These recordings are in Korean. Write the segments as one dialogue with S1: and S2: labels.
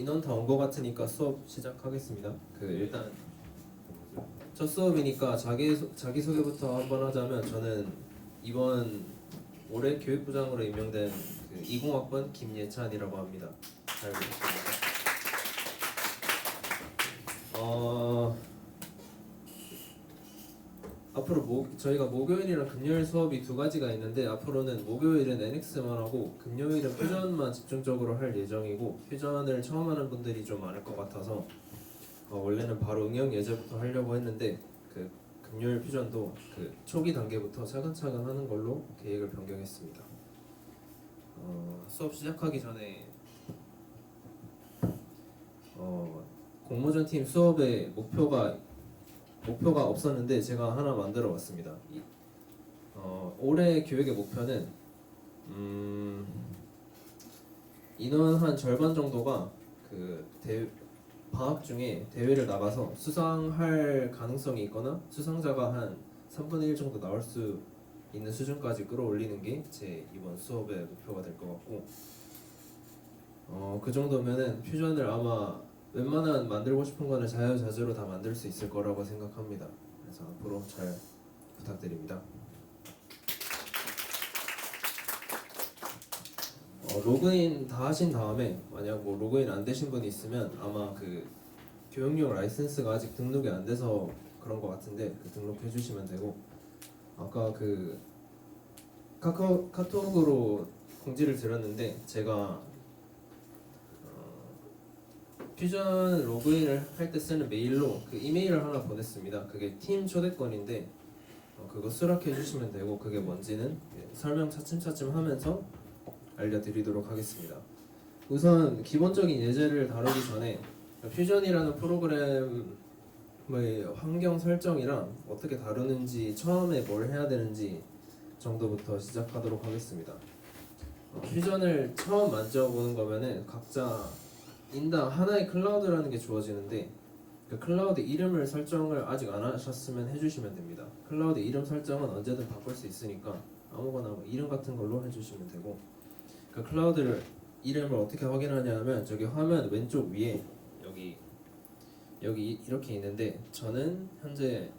S1: 인원 다 온 것 같으니까 수업 시작하겠습니다. 일단 첫 수업이니까 자기소개부터 한번 하자면, 저는 이번 올해 교육부장으로 임명된 20학번 김예찬이라고 합니다. 잘 부탁드립니다. 앞으로 저희가 목요일이랑 금요일 수업이 두 가지가 있는데, 앞으로는 목요일은 NX만 하고 금요일은 퓨전만 집중적으로 할 예정이고, 퓨전을 처음 하는 분들이 좀 많을 것 같아서 원래는 바로 응용 예제부터 하려고 했는데, 금요일 퓨전도 초기 단계부터 차근차근 하는 걸로 계획을 변경했습니다. 수업 시작하기 전에 공모전 팀 수업에 목표가 없었는데 제가 하나 만들어 봤습니다. 올해 교육의 목표는 인원 한 절반 정도가 방학 중에 대회를 나가서 수상할 가능성이 있거나 수상자가 한 3분의 1 정도 나올 수 있는 수준까지 끌어올리는 게 제 이번 수업의 목표가 될 것 같고, 그 정도면은 퓨전을 아마 웬만한 만들고 싶은 거는 자유자재로 다 만들 수 있을 거라고 생각합니다. 그래서 앞으로 잘 부탁드립니다. 로그인 다 하신 다음에 만약 로그인 안 되신 분이 있으면 아마 교육용 라이센스가 아직 등록이 안 돼서 그런 것 같은데 등록해 주시면 되고, 아까 카톡으로 공지를 드렸는데 제가 퓨전 로그인을 할 때 쓰는 메일로 이메일을 하나 보냈습니다. 그게 팀 초대권인데 그거 수락해 주시면 되고, 그게 뭔지는 설명 차츰차츰 하면서 알려드리도록 하겠습니다. 우선 기본적인 예제를 다루기 전에 퓨전이라는 프로그램의 환경 설정이랑 어떻게 다루는지, 처음에 뭘 해야 되는지 정도부터 시작하도록 하겠습니다. 퓨전을 처음 만져보는 거면은 각자 인당 하나의 클라우드라는 게 주어지는데, 그 클라우드 이름을 설정을 아직 안 하셨으면 해주시면 됩니다. 클라우드 이름 설정은 언제든 바꿀 수 있으니까 아무거나 이름 같은 걸로 해주시면 되고, 그 클라우드 이름을 어떻게 확인하냐면 저기 화면 왼쪽 위에 여기 이렇게 있는데, 저는 현재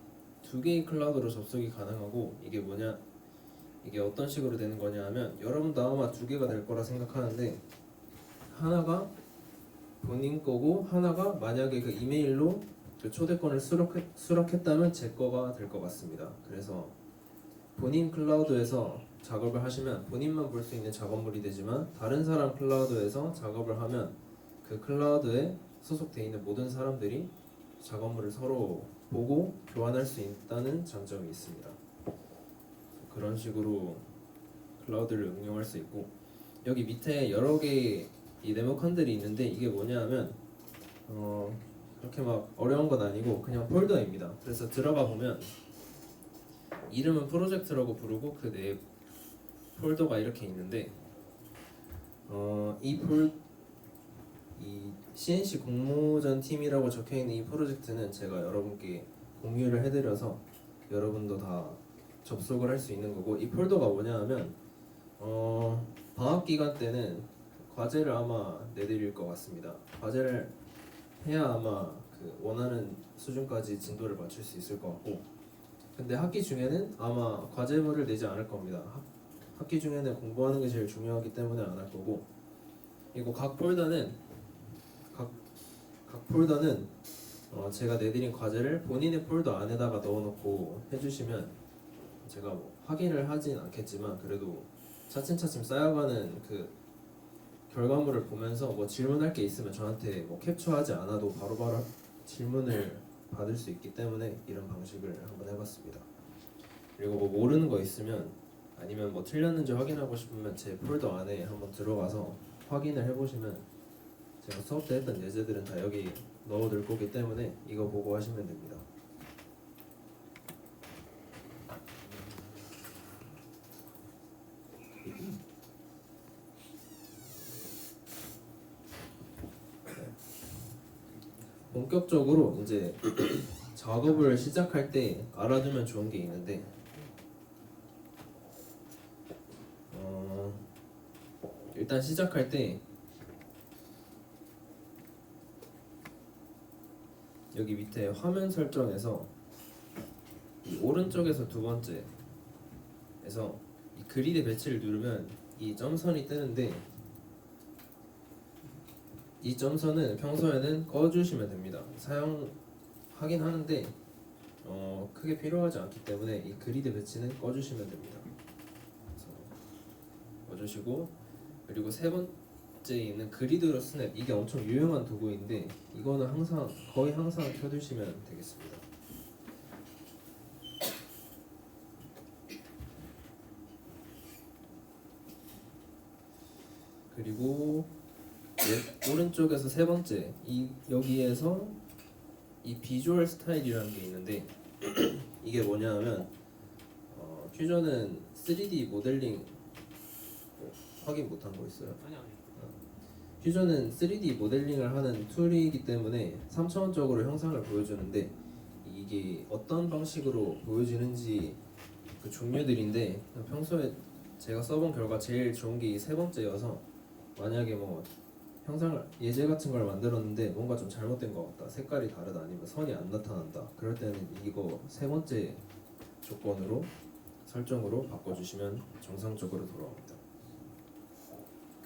S1: 2개의 클라우드로 접속이 가능하고, 이게 어떤 식으로 되는 거냐 하면, 여러분도 아마 2개가 될 거라 생각하는데, 하나가 본인 거고 하나가 만약에 이메일로 초대권을 수락했다면 제 거가 될 것 같습니다. 그래서 본인 클라우드에서 작업을 하시면 본인만 볼 수 있는 작업물이 되지만, 다른 사람 클라우드에서 작업을 하면 그 클라우드에 소속되어 있는 모든 사람들이 작업물을 서로 보고 교환할 수 있다는 장점이 있습니다. 그런 식으로 클라우드를 응용할 수 있고, 여기 밑에 여러 개의 이 네모칸들이 있는데, 이게 뭐냐면 그렇게 막 어려운 건 아니고 그냥 폴더입니다. 그래서 들어가 보면 이름은 프로젝트라고 부르고 그 내에 폴더가 이렇게 있는데, 이 CNC 공모전 팀이라고 적혀있는 이 프로젝트는 제가 여러분께 공유를 해드려서 여러분도 다 접속을 할 수 있는 거고, 이 폴더가 뭐냐 하면 방학 기간 때는 과제를 아마 내드릴 것 같습니다. 과제를 해야 아마 원하는 수준까지 진도를 맞출 수 있을 것 같고, 근데 학기 중에는 아마 과제물을 내지 않을 겁니다. 학기 중에는 공부하는 게 제일 중요하기 때문에 안 할 거고, 그리고 각 폴더는 제가 내드린 과제를 본인의 폴더 안에다가 넣어놓고 해주시면, 제가 확인을 하진 않겠지만 그래도 차츰차츰 쌓여가는 결과물을 보면서 질문할 게 있으면 저한테 캡처하지 않아도 바로바로 질문을 받을 수 있기 때문에 이런 방식을 한번 해봤습니다. 그리고 모르는 거 있으면, 아니면 틀렸는지 확인하고 싶으면 제 폴더 안에 한번 들어가서 확인을 해보시면, 제가 수업 때 했던 예제들은 다 여기 넣어둘 거기 때문에 이거 보고 하시면 됩니다. 본격적으로 이제 작업을 시작할 때 알아두면 좋은 게 있는데, 일단 시작할 때 여기 밑에 화면 설정에서 이 오른쪽에서 두 번째에서 이 그리드 배치를 누르면 이 점선이 뜨는데, 이 점선은 평소에는 꺼주시면 됩니다. 사용하긴 하는데 크게 필요하지 않기 때문에 이 그리드 배치는 꺼주시면 됩니다. 그래서 꺼주시고, 그리고 세 번째 있는 그리드 스냅, 이게 엄청 유용한 도구인데 이거는 거의 항상 켜두시면 되겠습니다. 그리고 오른쪽에서 세 번째, 여기에서 이 비주얼 스타일이라는 게 있는데 이게 뭐냐면 퓨전은 3D 모델링 확인 못한 거 있어요?
S2: 아니.
S1: 퓨전은 3D 모델링을 하는 툴이기 때문에 3차원적으로 형상을 보여주는데, 이게 어떤 방식으로 보여지는지 그 종류들인데, 평소에 제가 써본 결과 제일 좋은 게 이 세 번째여서, 만약에 뭐 형상을 예제 같은 걸 만들었는데 뭔가 좀 잘못된 것 같다, 색깔이 다르다, 아니면 선이 안 나타난다, 그럴 때는 이거 세 번째 조건으로 설정으로 바꿔주시면 정상적으로 돌아옵니다.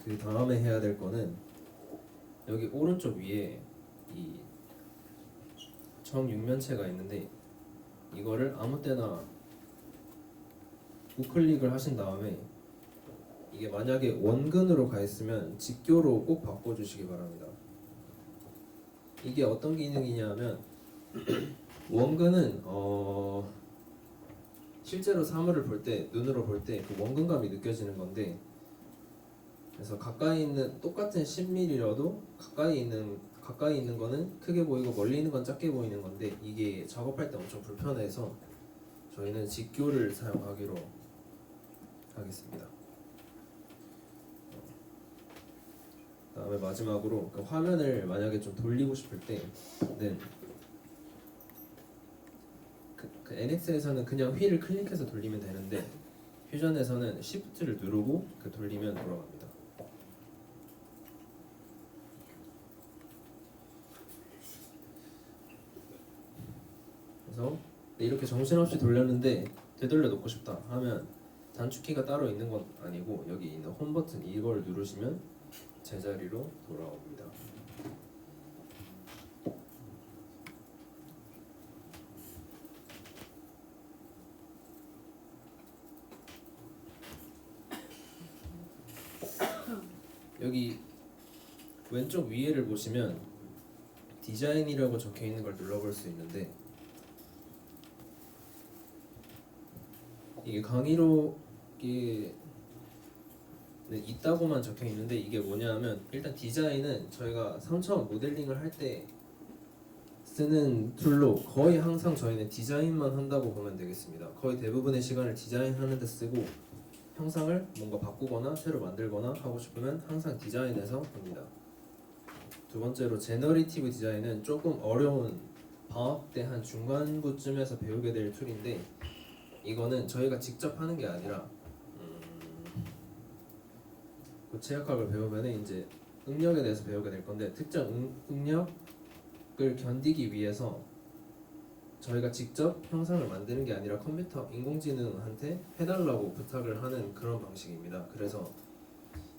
S1: 그 다음에 해야 될 거는 여기 오른쪽 위에 이 정육면체가 있는데, 이거를 아무 때나 우클릭을 하신 다음에 이게 만약에 원근으로 가 있으면 직교로 꼭 바꿔주시기 바랍니다. 이게 어떤 기능이냐면 원근은 실제로 사물을 볼 때, 눈으로 볼 때 그 원근감이 느껴지는 건데, 그래서 가까이 있는 똑같은 10mm라도 가까이 있는 거는 크게 보이고 멀리 있는 건 작게 보이는 건데, 이게 작업할 때 엄청 불편해서 저희는 직교를 사용하기로 하겠습니다. 그다음에 마지막으로 그 화면을 만약에 좀 돌리고 싶을 때는 그 NX에서는 그냥 휠을 클릭해서 돌리면 되는데, 퓨전에서는 Shift를 누르고 돌리면 돌아갑니다. 그래서 이렇게 정신없이 돌렸는데 되돌려 놓고 싶다 하면 단축키가 따로 있는 건 아니고 여기 있는 홈 버튼 이걸 누르시면 제자리로 돌아옵니다. 여기 왼쪽 위에를 보시면 디자인이라고 적혀 있는 걸 눌러볼 수 있는데, 이게 강의록에 있다고만 적혀 있는데, 이게 뭐냐면 일단 디자인은 저희가 3차원 모델링을 할 때 쓰는 툴로 거의 항상 저희는 디자인만 한다고 보면 되겠습니다. 거의 대부분의 시간을 디자인하는 데 쓰고, 형상을 뭔가 바꾸거나 새로 만들거나 하고 싶으면 항상 디자인에서 합니다. 두 번째로 제너레이티브 디자인은 조금 어려운 방학 때 한 중간부쯤에서 배우게 될 툴인데, 이거는 저희가 직접 하는 게 아니라 고체역학을 배우면 이제 응력에 대해서 배우게 될 건데, 특정 응력을 견디기 위해서 저희가 직접 형상을 만드는 게 아니라 컴퓨터, 인공지능한테 해달라고 부탁을 하는 그런 방식입니다. 그래서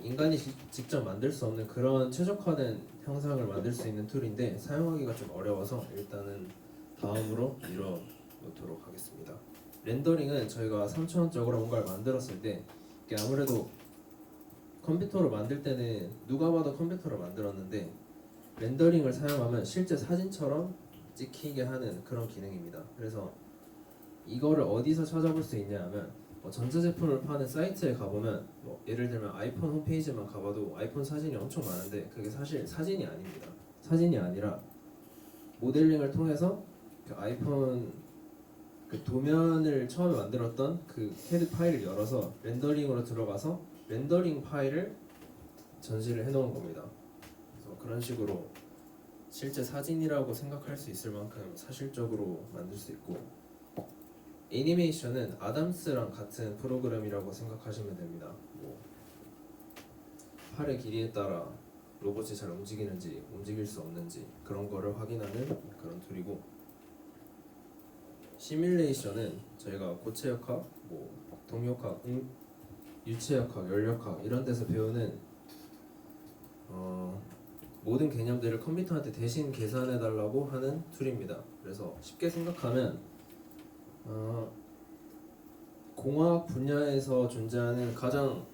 S1: 인간이 직접 만들 수 없는 그런 최적화된 형상을 만들 수 있는 툴인데, 사용하기가 좀 어려워서 일단은 다음으로 미뤄놓도록 하겠습니다. 렌더링은 저희가 3차원적으로 뭔가를 만들었을 때, 이게 아무래도 컴퓨터로 만들 때는 누가 봐도 컴퓨터로 만들었는데, 렌더링을 사용하면 실제 사진처럼 찍히게 하는 그런 기능입니다. 그래서 이거를 어디서 찾아볼 수 있냐 하면, 전자제품을 파는 사이트에 가보면, 예를 들면 아이폰 홈페이지만 가봐도 아이폰 사진이 엄청 많은데 그게 사실 사진이 아닙니다. 사진이 아니라 모델링을 통해서 그 아이폰 그 도면을 처음에 만들었던 그 CAD 파일을 열어서 렌더링으로 들어가서 렌더링 파일을 전시를 해놓은 겁니다. 그래서 그런 식으로 실제 사진이라고 생각할 수 있을 만큼 사실적으로 만들 수 있고, 애니메이션은 아담스랑 같은 프로그램이라고 생각하시면 됩니다. 팔의 길이에 따라 로봇이 잘 움직이는지 움직일 수 없는지 그런 거를 확인하는 그런 툴이고, 시뮬레이션은 저희가 고체역학, 뭐 동역학, 유체역학, 열역학 이런 데서 배우는 모든 개념들을 컴퓨터한테 대신 계산해 달라고 하는 툴입니다. 그래서 쉽게 생각하면 공학 분야에서 존재하는 가장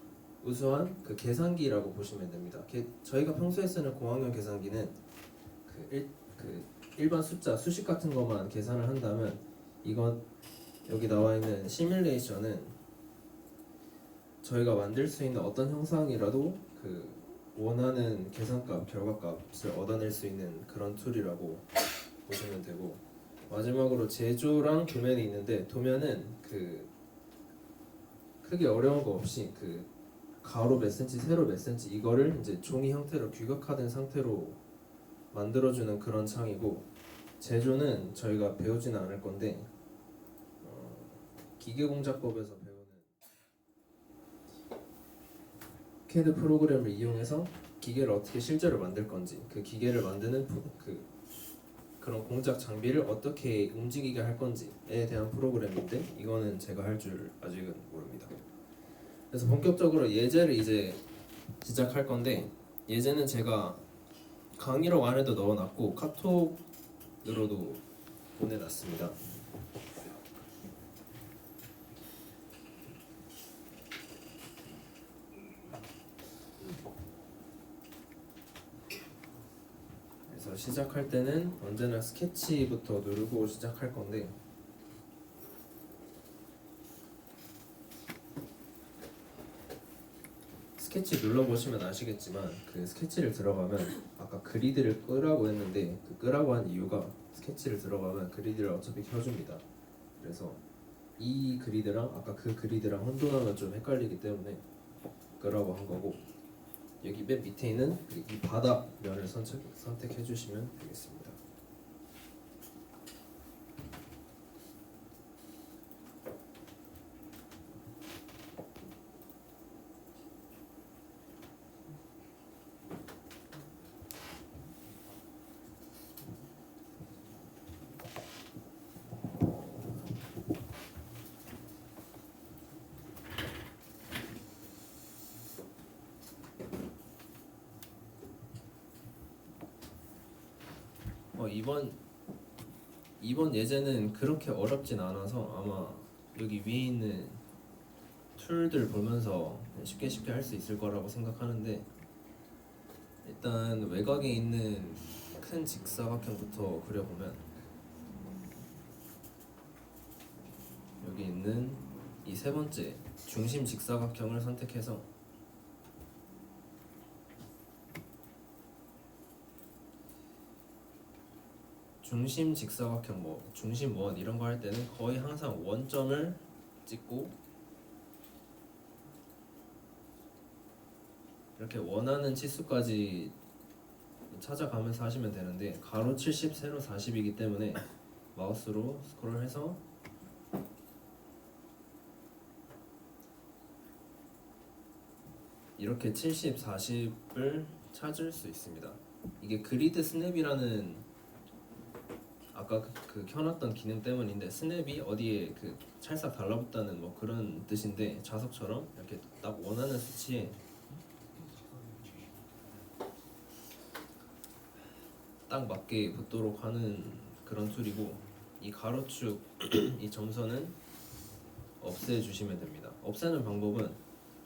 S1: 우수한 그 계산기라고 보시면 됩니다. 저희가 평소에 쓰는 공학용 계산기는 그 일반 숫자, 수식 같은 것만 계산을 한다면, 이건 여기 나와 있는 시뮬레이션은 저희가 만들 수 있는 어떤 형상이라도 그 원하는 계산값, 결과값을 얻어낼 수 있는 그런 툴이라고 보시면 되고, 마지막으로 제조랑 도면이 있는데, 도면은 그 크게 어려운 거 없이 그 가로 몇 센치, 세로 몇 센치 이거를 이제 종이 형태로 규격화된 상태로 만들어주는 그런 창이고, 제조는 저희가 배우지는 않을 건데 기계공작법에서 배우는 CAD 프로그램을 이용해서 기계를 어떻게 실제로 만들 건지, 그 기계를 만드는 그런 공작 장비를 어떻게 움직이게 할 건지에 대한 프로그램인데, 이거는 제가 할 줄 아직은 모릅니다. 그래서 본격적으로 예제를 이제 시작할 건데, 예제는 제가 강의록 안에도 넣어놨고 카톡으로도 보내놨습니다. 그래서 시작할 때는 언제나 스케치부터 누르고 시작할 건데, 스케치 눌러보시면 아시겠지만 그 스케치를 들어가면, 아까 그리드를 끄라고 했는데 그 끄라고 한 이유가 스케치를 들어가면 그리드를 어차피 켜줍니다. 그래서 이 그리드랑 아까 그 그리드랑 혼돈하면 좀 헷갈리기 때문에 끄라고 한 거고, 여기 맨 밑에 있는 이 바닥 면을 선택해 주시면 되겠습니다. 이번 예제는 그렇게 어렵진 않아서 아마 여기 위에 있는 툴들 보면서 쉽게 할 수 있을 거라고 생각하는데, 일단 외곽에 있는 큰 직사각형부터 그려보면, 여기 있는 이 세 번째 중심 직사각형을 선택해서 중심 직사각형, 뭐 중심 원 이런 거 할 때는 거의 항상 원점을 찍고 이렇게 원하는 치수까지 찾아가면서 하시면 되는데, 가로 70, 세로 40이기 때문에 마우스로 스크롤해서 이렇게 70, 40을 찾을 수 있습니다. 이게 그리드 스냅이라는 아까 그 켜놨던 기능 때문인데, 스냅이 어디에 그 찰싹 달라붙다는 뭐 그런 뜻인데, 자석처럼 이렇게 딱 원하는 수치에 딱 맞게 붙도록 하는 그런 툴이고, 이 가로축 이 점선은 없애주시면 됩니다. 없애는 방법은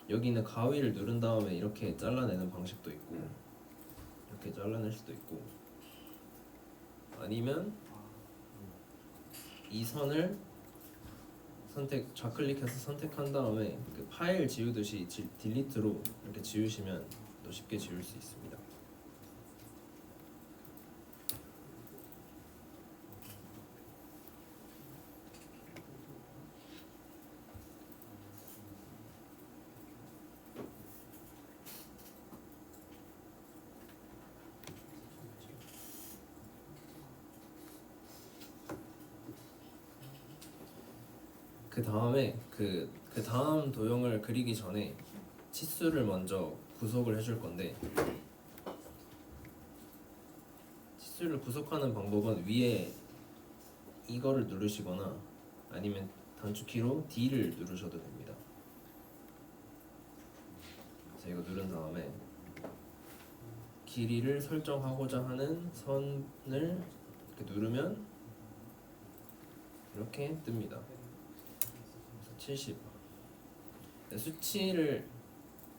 S1: 여기 있는 가위를 누른 다음에 이렇게 잘라내는 방식도 있고, 이렇게 잘라낼 수도 있고, 아니면 이 선을 좌클릭해서 선택한 다음에 그 파일 지우듯이 딜리트로 이렇게 지우시면 또 쉽게 지울 수 있습니다. 그 다음에 그 다음 도형을 그리기 전에 치수를 먼저 구속을 해줄 건데, 수를 구속하는 방법은 위에 이거를 누르시거나 아니면 단축키로 D를 누르셔도 됩니다. 그래서 이거 누른 다음에 길이를 설정하고자 하는 선을 이렇게 누르면 이렇게 뜹니다. 70. 수치를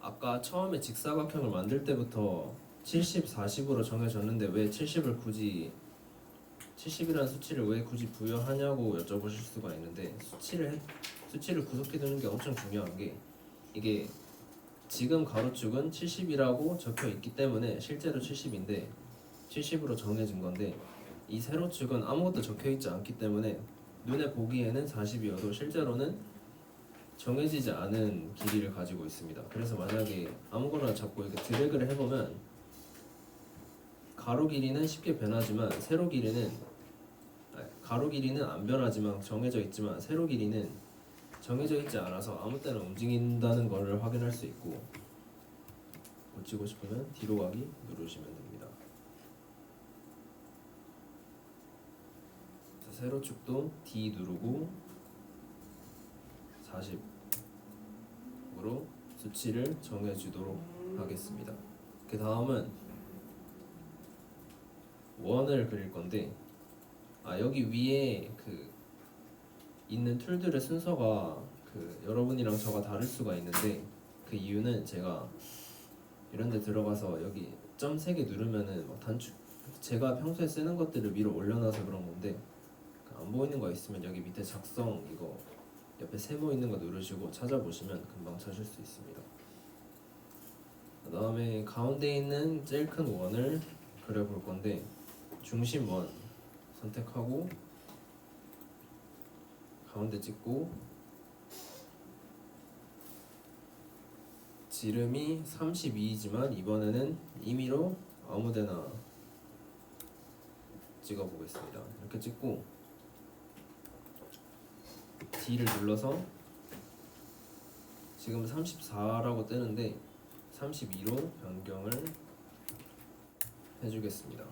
S1: 아까 처음에 직사각형을 만들 때부터 70, 40으로 정해졌는데 왜 70을 굳이 70이라는 수치를 왜 굳이 부여하냐고 여쭤보실 수가 있는데 수치를 구속해두는 게 엄청 중요한 게 이게 지금 가로축은 70이라고 적혀 있기 때문에 실제로 70인데 70으로 정해진 건데 이 세로축은 아무것도 적혀 있지 않기 때문에 눈에 보기에는 40이어도 실제로는 정해지지 않은 길이를 가지고 있습니다. 그래서 만약에 아무거나 잡고 이렇게 드래그를 해보면 가로 길이는 쉽게 변하지만 세로 길이는 가로 길이는 안 변하지만 정해져 있지만 세로 길이는 정해져 있지 않아서 아무 때나 움직인다는 것을 확인할 수 있고 고치고 싶으면 뒤로 가기 누르시면 됩니다. 세로축도 D 누르고 40으로 수치를 정해주도록 하겠습니다. 그 다음은 원을 그릴 건데 여기 위에 그 있는 툴들의 순서가 그 여러분이랑 저가 다를 수가 있는데 그 이유는 제가 이런 데 들어가서 여기 점 3개 누르면은 막 단축 제가 평소에 쓰는 것들을 위로 올려놔서 그런 건데 안 보이는 거 있으면 여기 밑에 작성 이거 옆에 세모 있는 거 누르시고 찾아보시면 금방 찾을 수 있습니다. 그 다음에 가운데 있는 제일 큰 원을 그려볼 건데 중심 원 선택하고 가운데 찍고 지름이 32이지만 이번에는 임의로 아무데나 찍어보겠습니다. 이렇게 찍고 D를 눌러서 지금 34라고 뜨는데 32로 변경을 해주겠습니다.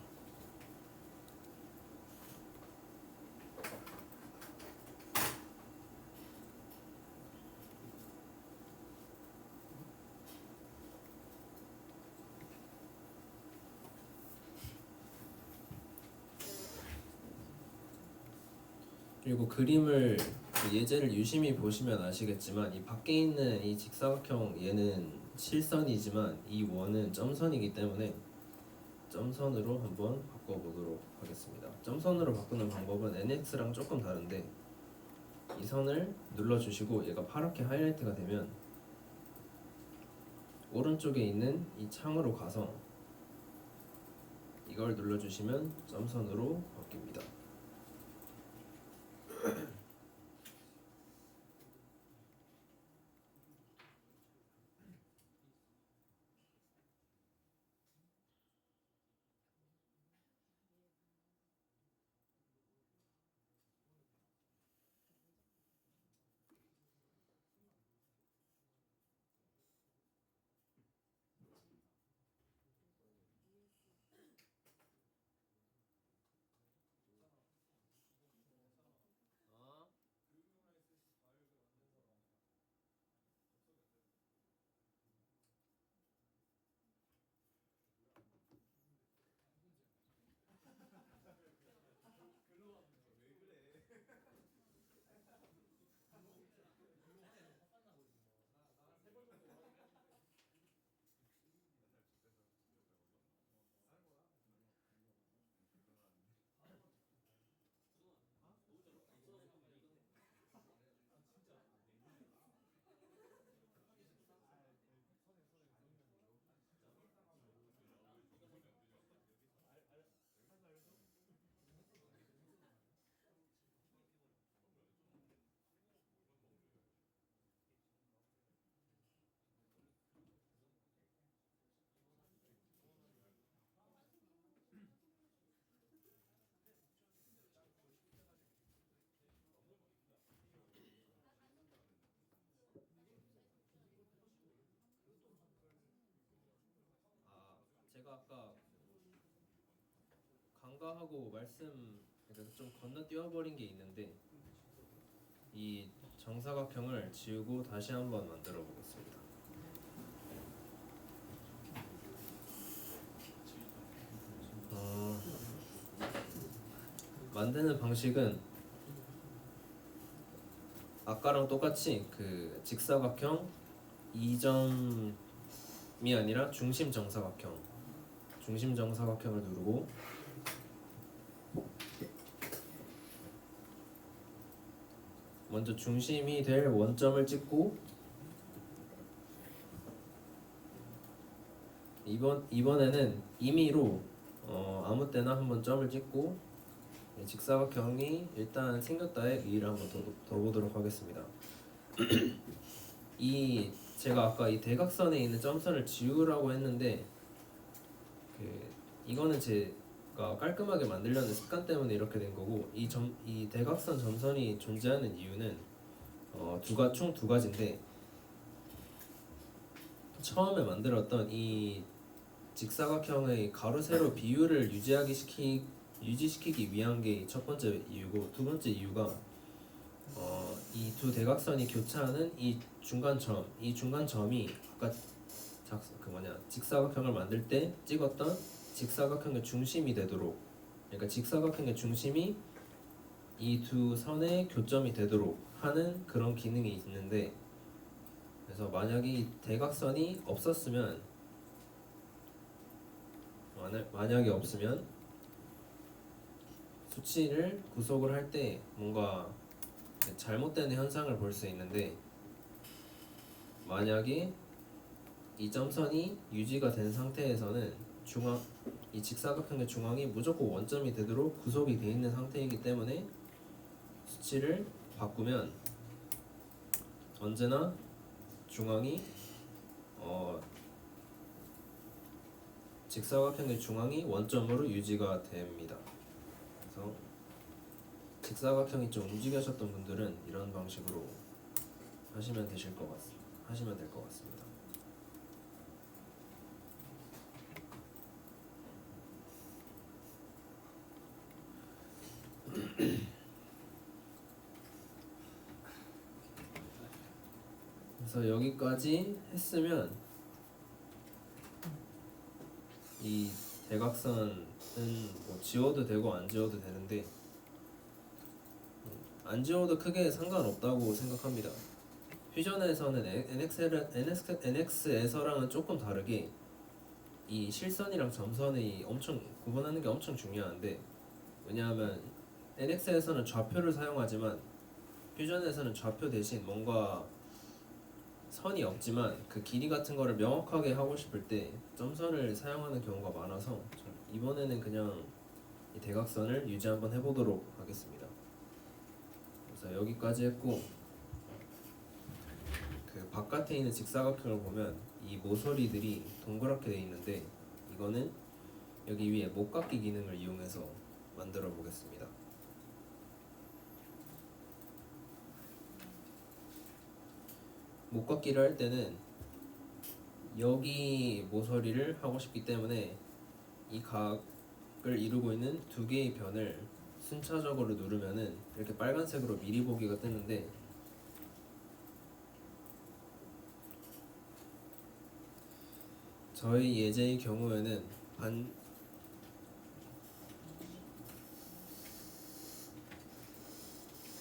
S1: 그리고 그림을 예제를 유심히 보시면 아시겠지만 이 밖에 있는 이 직사각형 얘는 실선이지만 이 원은 점선이기 때문에 점선으로 한번 바꿔보도록 하겠습니다. 점선으로 바꾸는 방법은 NX랑 조금 다른데 이 선을 눌러주시고 얘가 파랗게 하이라이트가 되면 오른쪽에 있는 이 창으로 가서 이걸 눌러주시면 점선으로 바뀝니다. 제가 아까 간과하고 그러니까 좀 건너뛰어버린 게 있는데 이 정사각형을 지우고 다시 한번 만들어 보겠습니다. 만드는 방식은 아까랑 똑같이 그 직사각형 2점이 아니라 중심 정사각형을 누르고 먼저 중심이 될 원점을 찍고 이번에는 임의로 아무 때나 한번 점을 찍고 직사각형이 일단 생겼다에 의의를 한번 더 보도록 하겠습니다. 제가 아까 이 대각선에 있는 점선을 지우라고 했는데 이거는 제가 깔끔하게 만들려는 습관 때문에 이렇게 된 거고 이 대각선 점선이 존재하는 이유는 총 두 가지인데 처음에 만들었던 이 직사각형의 가로 세로 비율을 유지시키기 위한 게 첫 번째 이유고, 두 번째 이유가 이 두 대각선이 교차하는 이 중간점이 아까 직사각형을 만들 때 찍었던 직사각형의 중심이 되도록, 그러니까 직사각형의 중심이 이 두 선의 교점이 되도록 하는 그런 기능이 있는데, 그래서 만약에 이 대각선이 없었으면 만약에 없으면 수치를 구속을 할 때 뭔가 잘못되는 현상을 볼 수 있는데, 만약에 이 점선이 유지가 된 상태에서는 이 직사각형의 중앙이 무조건 원점이 되도록 구속이 되어 있는 상태이기 때문에 수치를 바꾸면 언제나 중앙이 직사각형의 중앙이 원점으로 유지가 됩니다. 그래서 직사각형이 좀 움직여졌던 분들은 이런 방식으로 하시면 될 것 같습니다. 그래서 여기까지 했으면 이 대각선은 뭐 지워도 되고 안 지워도 되는데, 안 지워도 크게 상관없다고 생각합니다. 퓨전에서는 NX에서랑은 조금 다르게 이 실선이랑 점선이 구분하는 게 엄청 중요한데, 왜냐하면 NX에서는 좌표를 사용하지만 퓨전에서는 좌표 대신 뭔가 선이 없지만 그 길이 같은 거를 명확하게 하고 싶을 때 점선을 사용하는 경우가 많아서 이번에는 그냥 이 대각선을 유지 한번 해보도록 하겠습니다. 그래서 여기까지 했고, 그 바깥에 있는 직사각형을 보면 이 모서리들이 동그랗게 되어 있는데, 이거는 여기 위에 못깎기 기능을 이용해서 만들어 보겠습니다. 못깎기를 할 때는 여기 모서리를 하고 싶기 때문에 이 각을 이루고 있는 두 개의 변을 순차적으로 누르면은 이렇게 빨간색으로 미리 보기가 뜨는데, 저희 예제의 경우에는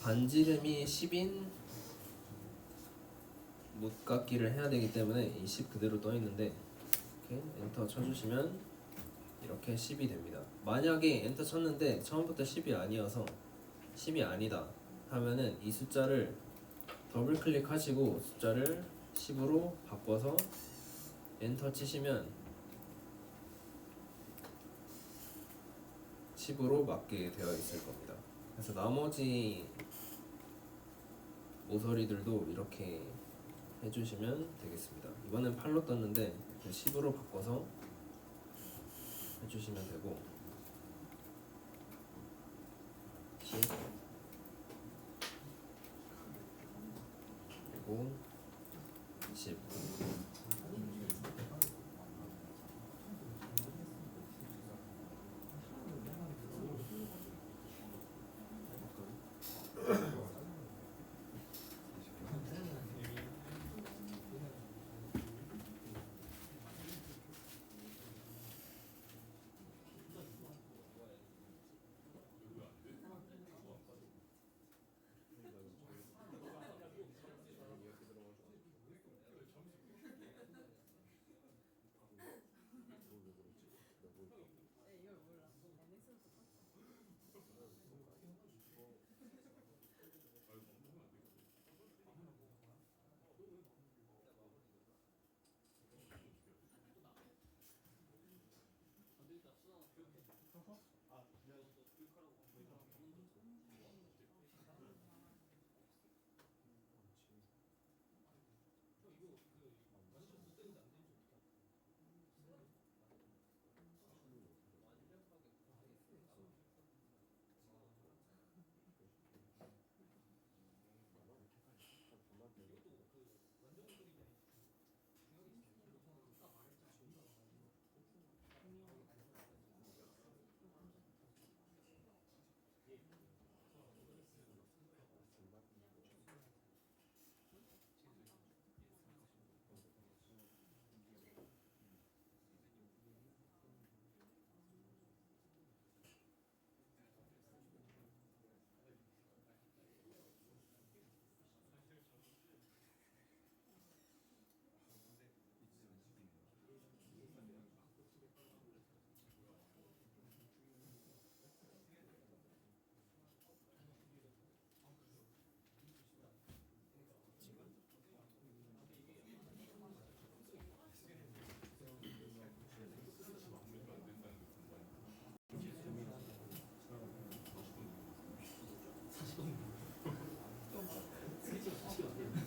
S1: 반지름이 10인 못깎기를 해야 되기 때문에 이 10 그대로 떠 있는데, 이렇게 엔터 쳐주시면 이렇게 10이 됩니다. 만약에 엔터 쳤는데 처음부터 10이 아니어서 10이 아니다 하면은 이 숫자를 더블 클릭하시고 숫자를 10으로 바꿔서 엔터 치시면 10으로 맞게 되어 있을 겁니다. 그래서 나머지 모서리들도 이렇게 해주시면 되겠습니다. 이번엔 8로 떴는데 10으로 바꿔서 해주시면 되고, 10 그리고 10.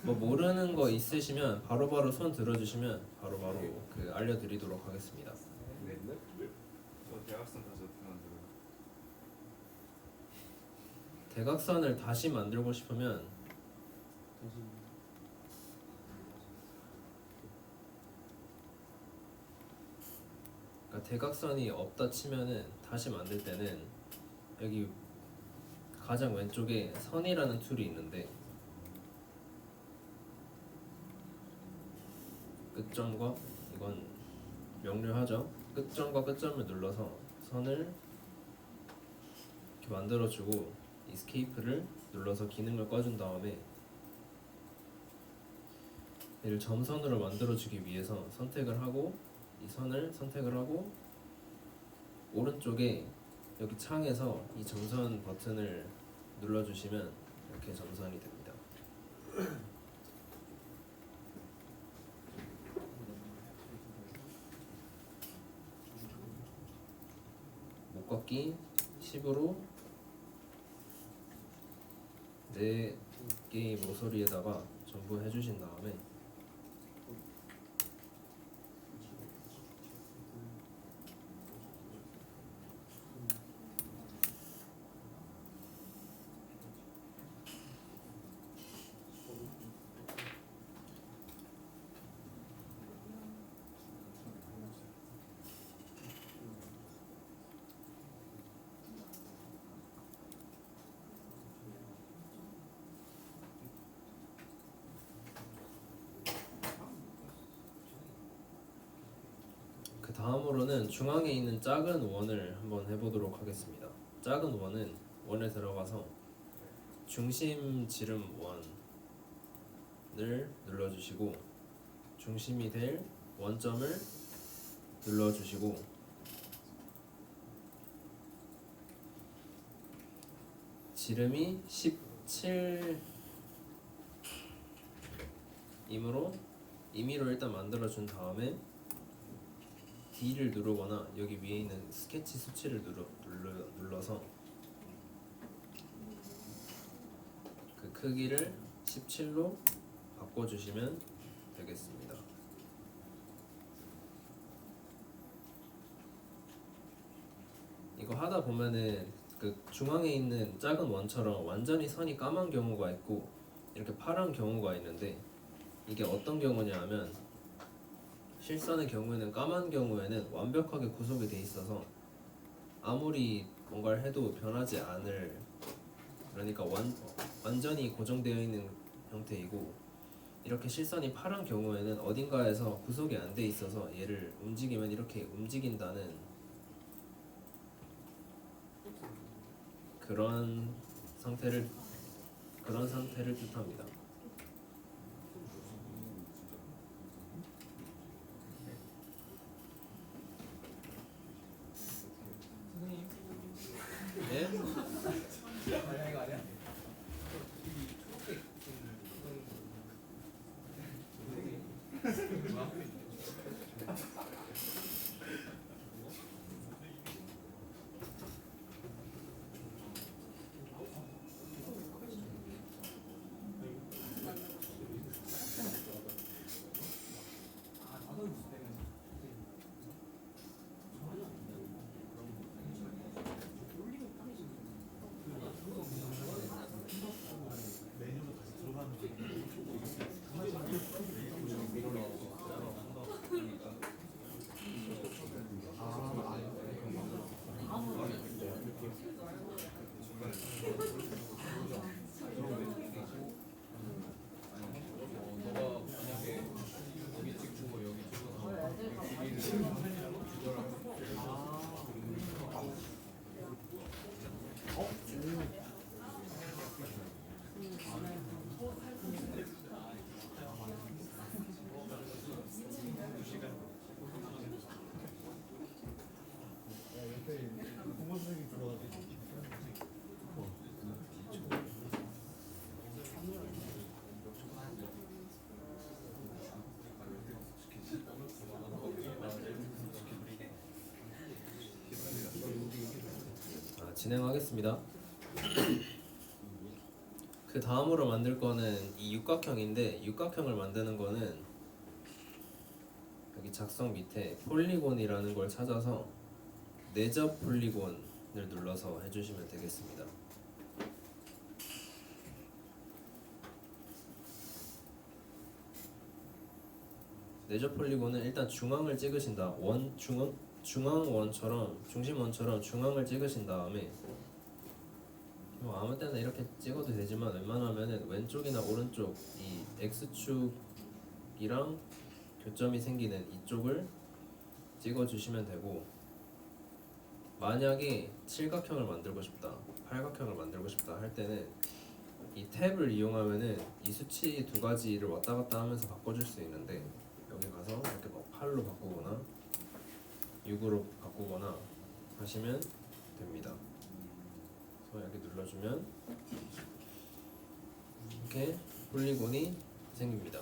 S1: 뭐 모르는 거 있으시면 바로바로 손 들어주시면 바로바로 그 알려드리도록 하겠습니다.
S2: 저 대각선 다시 어떻게 만들어요?
S1: 대각선을 다시 만들고 싶으면 그러니까 대각선이 없다 치면은 다시 만들 때는 여기 가장 왼쪽에 선이라는 툴이 있는데 끝점과 이건 명료하죠. 끝점과 끝점을 눌러서 선을 이렇게 만들어주고 이스케이프를 눌러서 기능을 꺼준 다음에 얘를 점선으로 만들어주기 위해서 선택을 하고 이 선을 선택을 하고 오른쪽에 여기 창에서 이 점선 버튼을 눌러주시면 이렇게 점선이 됩니다. 목꺾기 10으로 4개의 모서리에다가 전부 해주신 다음에 그 다음으로는 중앙에 있는 작은 원을 한번 해보도록 하겠습니다. 작은 원은 원에 들어가서 중심 지름 원을 눌러주시고 중심이 될 원점을 눌러주시고 지름이 17이므로 임의로 일단 만들어준 다음에 D를 누르거나 여기 위에 있는 스케치 수치를 눌러서 그 크기를 17로 바꿔주시면 되겠습니다. 이거 하다 보면은 그 중앙에 있는 작은 원처럼 완전히 선이 까만 경우가 있고 이렇게 파란 경우가 있는데 이게 어떤 경우냐 하면 실선의 경우에는 까만 경우에는 완벽하게 구속이 돼 있어서 아무리 뭔가를 해도 변하지 않을, 그러니까 완전히 고정되어 있는 형태이고 이렇게 실선이 파란 경우에는 어딘가에서 구속이 안 돼 있어서 얘를 움직이면 이렇게 움직인다는 그런 상태를 뜻합니다. 네? 진행하겠습니다. 그 다음으로 만들 거는 이 육각형인데, 육각형을 만드는 거는 여기 작성 밑에 폴리곤이라는 걸 찾아서 내접 폴리곤을 눌러서 해주시면 되겠습니다. 내접 폴리곤은 일단 중앙을 찍으신다. 중앙원처럼, 중심원처럼 중앙을 찍으신 다음에 뭐 아무 때나 이렇게 찍어도 되지만 웬만하면은 왼쪽이나 오른쪽 이 X축이랑 교점이 생기는 이쪽을 찍어주시면 되고, 만약에 칠각형을 만들고 싶다, 팔각형을 만들고 싶다 할 때는 이 탭을 이용하면은 이 수치 두 가지를 왔다 갔다 하면서 바꿔줄 수 있는데, 여기 가서 이렇게 막 8로 바꾸거나 6으로 바꾸거나 하시면 됩니다. 그래서 여기 눌러주면 이렇게 폴리곤이 생깁니다.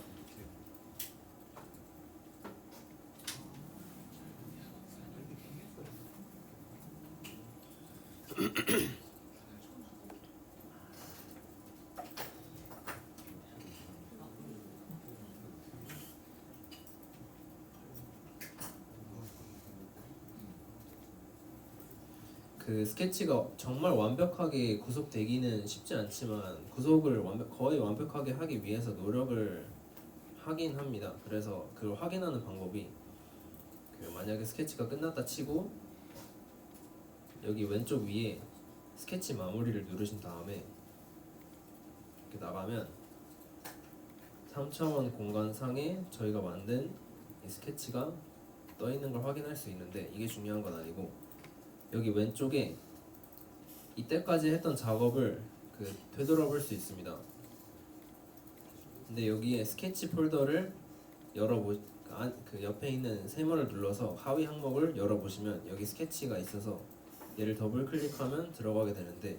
S1: 그 스케치가 정말 완벽하게 구속되기는 쉽지 않지만 구속을 거의 완벽하게 하기 위해서 노력을 하긴 합니다. 그래서 그걸 확인하는 방법이, 그 만약에 스케치가 끝났다 치고 여기 왼쪽 위에 스케치 마무리를 누르신 다음에 이렇게 나가면 3차원 공간상에 저희가 만든 이 스케치가 떠 있는 걸 확인할 수 있는데, 이게 중요한 건 아니고 여기 왼쪽에 이때까지 했던 작업을 되돌아볼 수 있습니다. 근데 여기에 스케치 폴더를 그 옆에 있는 세모를 눌러서 하위 항목을 열어보시면 여기 스케치가 있어서 얘를 더블 클릭하면 들어가게 되는데,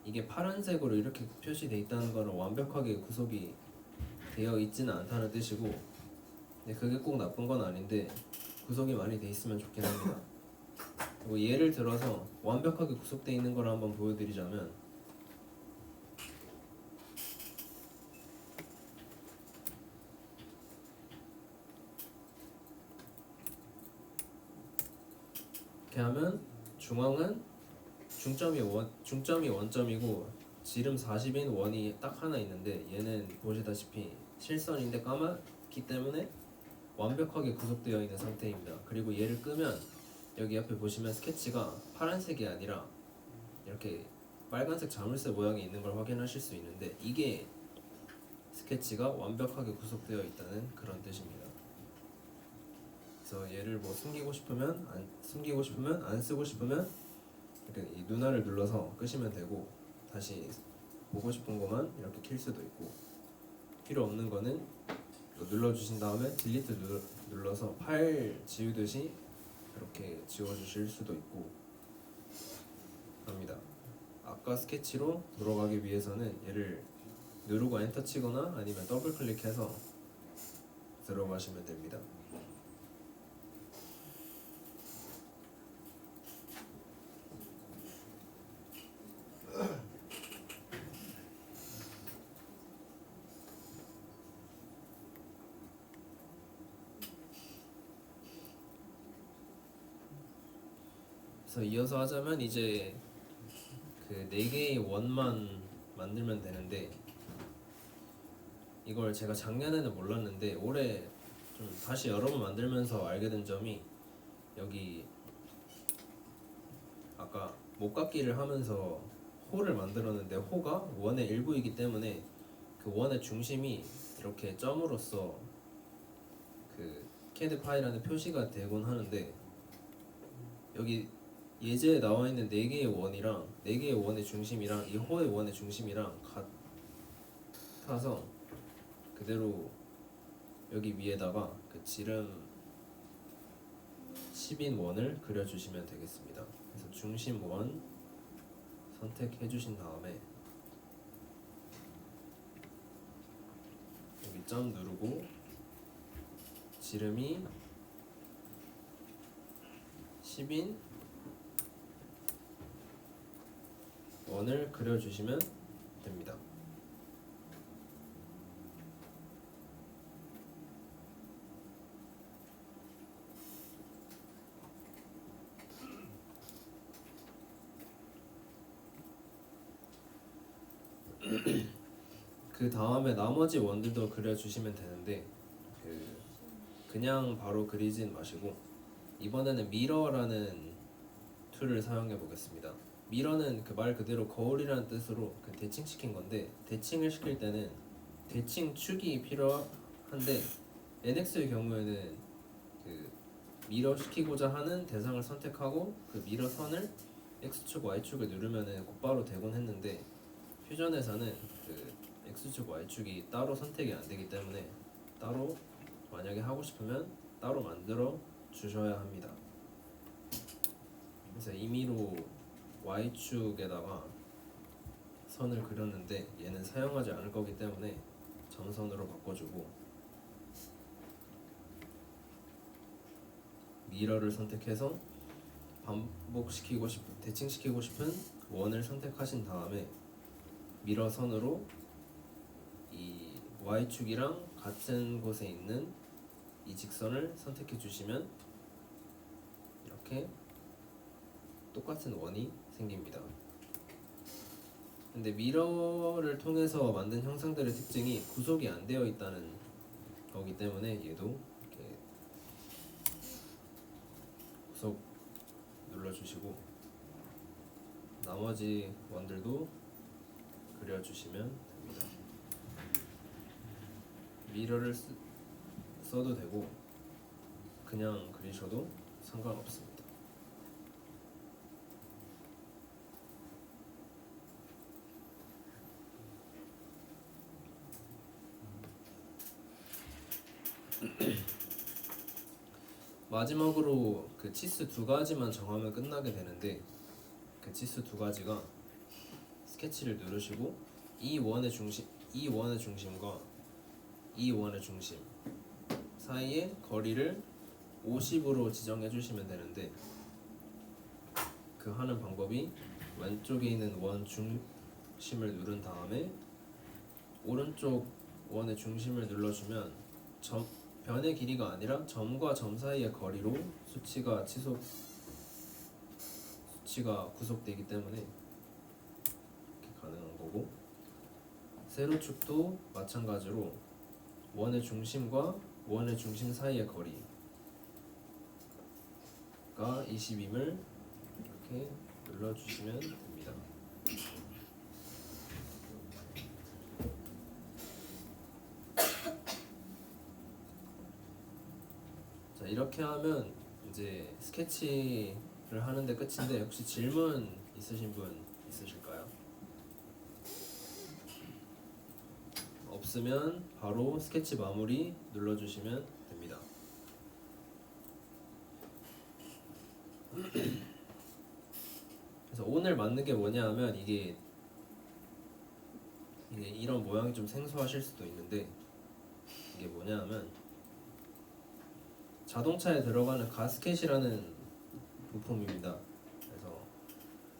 S1: 이게 파란색으로 이렇게 표시되어 있다는 거는 완벽하게 구속이 되어 있지는 않다는 뜻이고, 근데 그게 꼭 나쁜 건 아닌데 구속이 많이 돼 있으면 좋긴 합니다. 그리고 예를 들어서 완벽하게 구속되어 있는 걸 한번 보여드리자면, 이렇게 하면 중점이 원점이고 지름 40인 원이 딱 하나 있는데, 얘는 보시다시피 실선인데 까맣기 때문에 완벽하게 구속되어 있는 상태입니다. 그리고 얘를 끄면 여기 옆에 보시면 스케치가 파란색이 아니라 이렇게 빨간색 자물쇠 모양이 있는 걸 확인하실 수 있는데, 이게 스케치가 완벽하게 구속되어 있다는 그런 뜻입니다. 그래서 얘를 뭐 숨기고 싶으면 안 쓰고 싶으면 이렇게 이 누나를 눌러서 끄시면 되고, 다시 보고 싶은 것만 이렇게 킬 수도 있고, 필요 없는 거는 눌러주신 다음에 딜리트 눌러서 파일 지우듯이 이렇게 지워주실 수도 있고 합니다. 아까 스케치로 돌아가기 위해서는 얘를 누르고 엔터 치거나 아니면 더블 클릭해서 들어가시면 됩니다. 그래서 이어서 하자면 이제 그 4개의 원만 만들면 되는데, 이걸 제가 작년에는 몰랐는데 올해 좀 다시 여러 번 만들면서 알게 된 점이, 여기 아까 목깎기를 하면서 호를 만들었는데 호가 원의 일부이기 때문에 그 원의 중심이 이렇게 점으로서 그 CAD 파일안에 표시가 되곤 하는데, 여기 예제에 나와 있는 4개의 원이랑 4개의 원의 중심이랑 이 호의 원의 중심이랑 같아서 그대로 여기 위에다가 그 지름 10인 원을 그려주시면 되겠습니다. 그래서 중심 원 선택해 주신 다음에 여기 점 누르고 지름이 10인 원을 그려주시면 됩니다. 그 다음에 나머지 원들도 그려주시면 되는데 그냥 바로 그리진 마시고 이번에는 미러라는 툴을 사용해 보겠습니다. 미러는 그 말 그대로 거울이라는 뜻으로 그 대칭시킨 건데 대칭을 시킬 때는 대칭 축이 필요한데 NX의 경우에는 그 미러 시키고자 하는 대상을 선택하고 그 미러 선을 X축, Y축을 누르면은 곧바로 되곤 했는데 퓨전에서는 그 X축, Y축이 따로 선택이 안 되기 때문에 따로 만약에 하고 싶으면 따로 만들어 주셔야 합니다. 그래서 임의로 Y축에다가 선을 그렸는데 얘는 사용하지 않을 거기 때문에 점선으로 바꿔주고 미러를 선택해서 반복시키고 싶은 대칭시키고 싶은 원을 선택하신 다음에 미러 선으로 이 Y축이랑 같은 곳에 있는 이 직선을 선택해 주시면 이렇게 똑같은 원이 생깁니다. 근데 미러를 통해서 만든 형상들의 특징이 구속이 안 되어 있다는 거기 때문에 얘도 이렇게 구속 눌러주시고 나머지 원들도 그려주시면 됩니다. 미러를 써도 되고 그냥 그리셔도 상관없습니다. 마지막으로 그 치수 두 가지만 정하면 끝나게 되는데 그 치수 두 가지가 스케치를 누르시고 이 원의 중심과 이 원의 중심 사이의 거리를 50으로 지정해 주시면 되는데 그 하는 방법이 왼쪽에 있는 원 중심을 누른 다음에 오른쪽 원의 중심을 눌러주면 변의 길이가 아니라 점과 점 사이의 거리로 수치가 구속되기 때문에 이렇게 가능한 거고 세로축도 마찬가지로 원의 중심과 원의 중심 사이의 거리가 20임을 이렇게 눌러주시면 됩니다. 자, 이렇게 하면 이제 스케치를 하는데 끝인데 혹시 질문 있으신 분 있으실까요? 없으면 바로 스케치 마무리 눌러주시면 됩니다. 그래서 오늘 만든 게 뭐냐 하면 이게 이런 모양이 좀 생소하실 수도 있는데 이게 뭐냐 하면 자동차에 들어가는 가스켓이라는 부품입니다. 그래서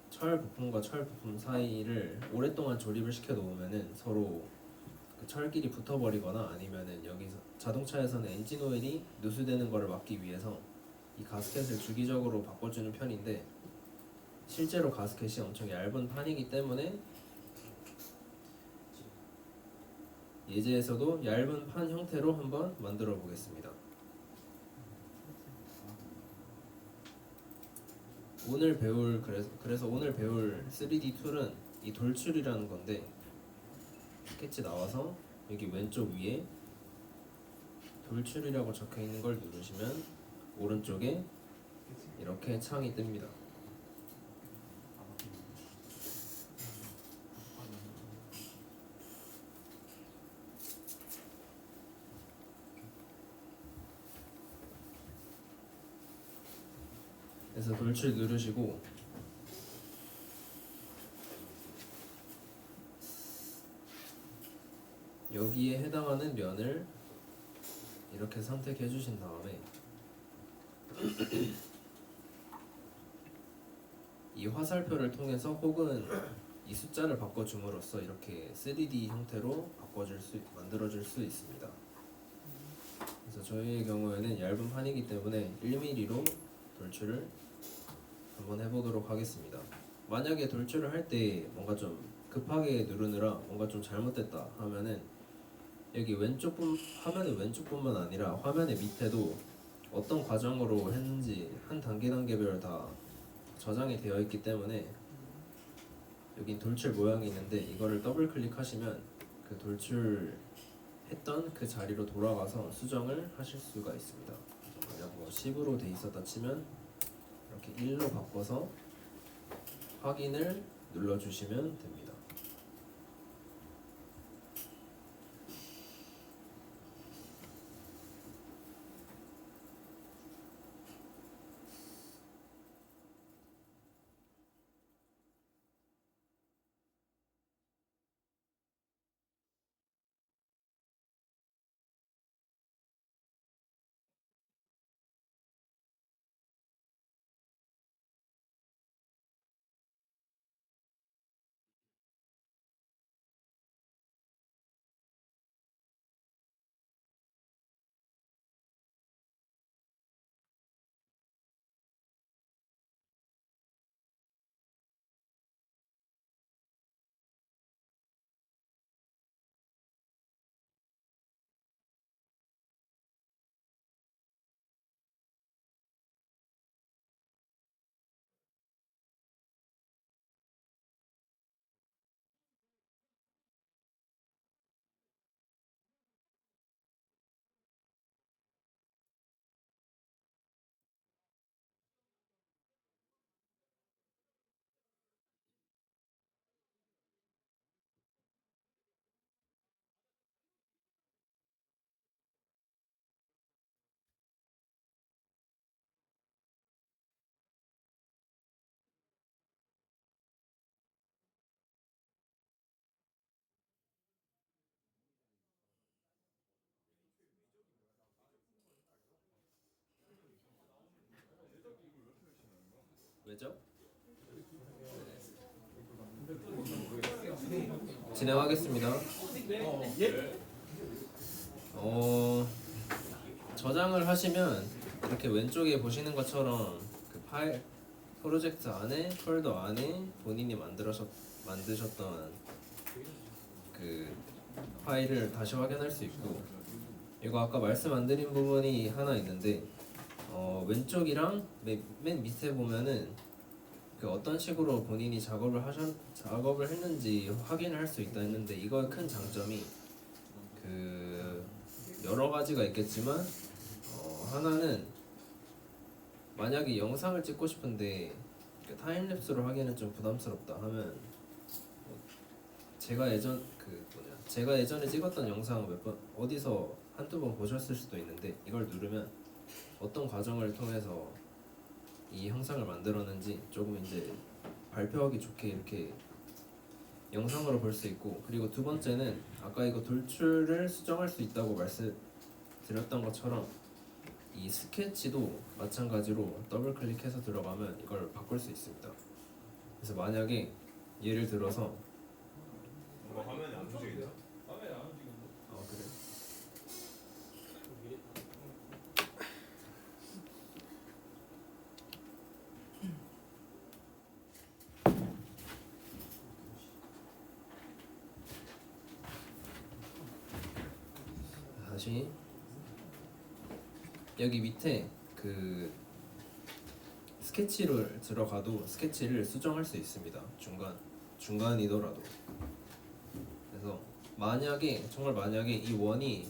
S1: 철 부품과 철 부품 사이를 오랫동안 조립을 시켜 놓으면은 서로 그 철끼리 붙어버리거나 아니면은 여기서 자동차에서는 엔진 오일이 누수되는 것을 막기 위해서 이 가스켓을 주기적으로 바꿔주는 편인데 실제로 가스켓이 엄청 얇은 판이기 때문에 예제에서도 얇은 판 형태로 한번 만들어 보겠습니다. 그래서 오늘 배울 3D 툴은 이 돌출이라는 건데 스케치 나와서 여기 왼쪽 위에 돌출이라고 적혀 있는 걸 누르시면 오른쪽에 이렇게 창이 뜹니다. 그래서 돌출 누르시고 여기에 해당하는 면을 이렇게 선택해 주신 다음에 이 화살표를 통해서 혹은 이 숫자를 바꿔줌으로써 이렇게 3D 형태로 만들어줄 수 있습니다. 그래서 저희의 경우에는 얇은 판이기 때문에 1mm로 돌출을 한번 해보도록 하겠습니다. 만약에 돌출을 할 때 뭔가 좀 급하게 누르느라 뭔가 좀 잘못됐다 하면은 여기 화면의 왼쪽뿐만 아니라 화면의 밑에도 어떤 과정으로 했는지 한 단계별 다 저장이 되어 있기 때문에 여기 돌출 모양이 있는데 이거를 더블 클릭하시면 그 돌출했던 그 자리로 돌아가서 수정을 하실 수가 있습니다. 만약 뭐 10으로 돼 있었다 치면 이렇게 1로 바꿔서 확인을 눌러주시면 됩니다. 왜죠? 진행하겠습니다. 저장을 하시면 이렇게 왼쪽에 보시는 것처럼 그 파일 프로젝트 안에 폴더 안에 본인이 만드셨던 그 파일을 다시 확인할 수 있고, 이거 아까 말씀 안 드린 부분이 하나 있는데 왼쪽이랑 맨 밑에 보면은 그 어떤 식으로 본인이 작업을 했는지 확인을 할 수 있다 했는데, 이거의 큰 장점이 그 여러 가지가 있겠지만 하나는 만약에 영상을 찍고 싶은데 그 타임랩스로 하기에는 좀 부담스럽다 하면 제가 예전에 찍었던 영상 몇 번 어디서 한두 번 보셨을 수도 있는데, 이걸 누르면 어떤 과정을 통해서 이 영상을 만들었는지 조금 이제 발표하기 좋게 이렇게 영상으로 볼 수 있고, 그리고 두 번째는 아까 이거 돌출을 수정할 수 있다고 말씀드렸던 것처럼 이 스케치도 마찬가지로 더블 클릭해서 들어가면 이걸 바꿀 수 있습니다. 그래서 만약에 예를 들어서
S2: 뭔가 화면이 안 움직이죠?
S1: 그래? 다시 여기 밑에 그 스케치를 들어가도 스케치를 수정할 수 있습니다. 중간이더라도. 그래서 정말 만약에 이 원이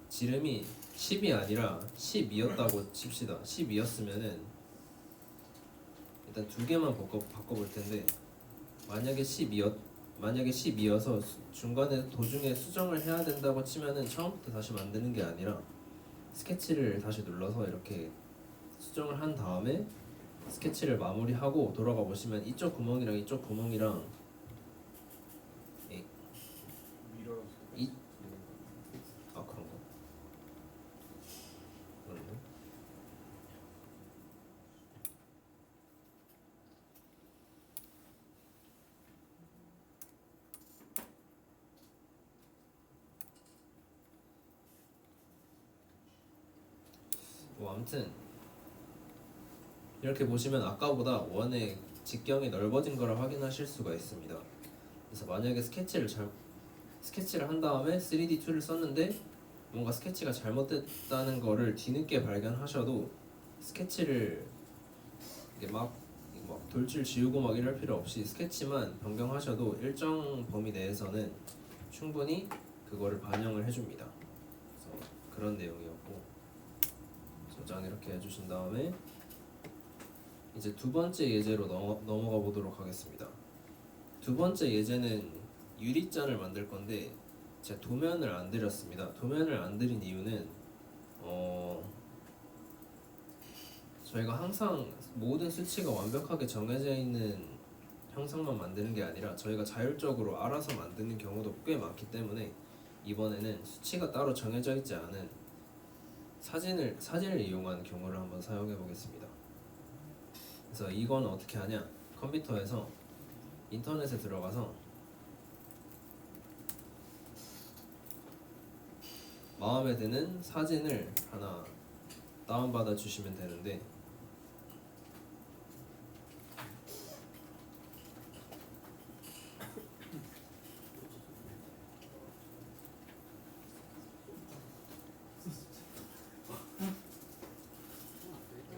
S1: 지름이 10이 아니라 12였다고 칩시다. 12였으면은 일단 두 개만 바꿔볼 텐데, 만약에 12여서 중간에 도중에 수정을 해야 된다고 치면은 처음부터 다시 만드는 게 아니라 스케치를 다시 눌러서 이렇게 수정을 한 다음에 스케치를 마무리하고 돌아가 보시면 이쪽 구멍이랑 이쪽 구멍이랑 그런가? 그렇네. 아무튼 이렇게 보시면 아까보다 원의 직경이 넓어진 걸 확인하실 수가 있습니다. 그래서 만약에 스케치를 한 다음에 3D 툴을 썼는데 뭔가 스케치가 잘못됐다는 거를 뒤늦게 발견하셔도 스케치를 이게 막 돌출 지우고 막 이럴 필요 없이 스케치만 변경하셔도 일정 범위 내에서는 충분히 그거를 반영을 해줍니다. 그래서 그런 내용이었고, 저장 이렇게 해주신 다음에 이제 두 번째 예제로 넘어가 보도록 하겠습니다. 두 번째 예제는 유리잔을 만들 건데 제가 도면을 안 드렸습니다. 도면을 안 드린 이유는 저희가 항상 모든 수치가 완벽하게 정해져 있는 형상만 만드는 게 아니라 저희가 자율적으로 알아서 만드는 경우도 꽤 많기 때문에 이번에는 수치가 따로 정해져 있지 않은 사진을 이용한 경우를 한번 사용해 보겠습니다. 그래서 이건 어떻게 하냐? 컴퓨터에서 인터넷에 들어가서 마음에 드는 사진을 하나 다운받아 주시면 되는데,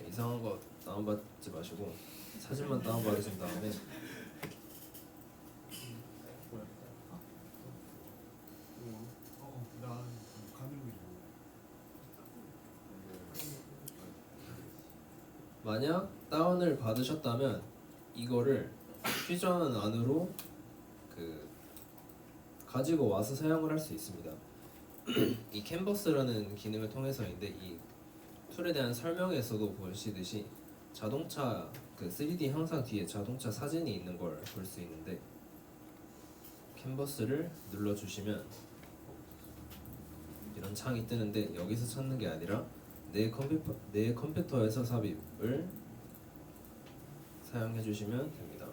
S1: 이상한 거 다운받지 마시고 사진만 다운받으신 다음에 만약 다운을 받으셨다면 이거를 퓨전 안으로 가지고 와서 사용을 할 수 있습니다. 이 캔버스라는 기능을 통해서인데, 이 툴에 대한 설명에서도 보시듯이 자동차 3D 형상 뒤에 자동차 사진이 있는 걸 볼 수 있는데, 캔버스를 눌러주시면 이런 창이 뜨는데 여기서 찾는 게 아니라 내 컴퓨터에서 삽입을 사용해 주시면 됩니다.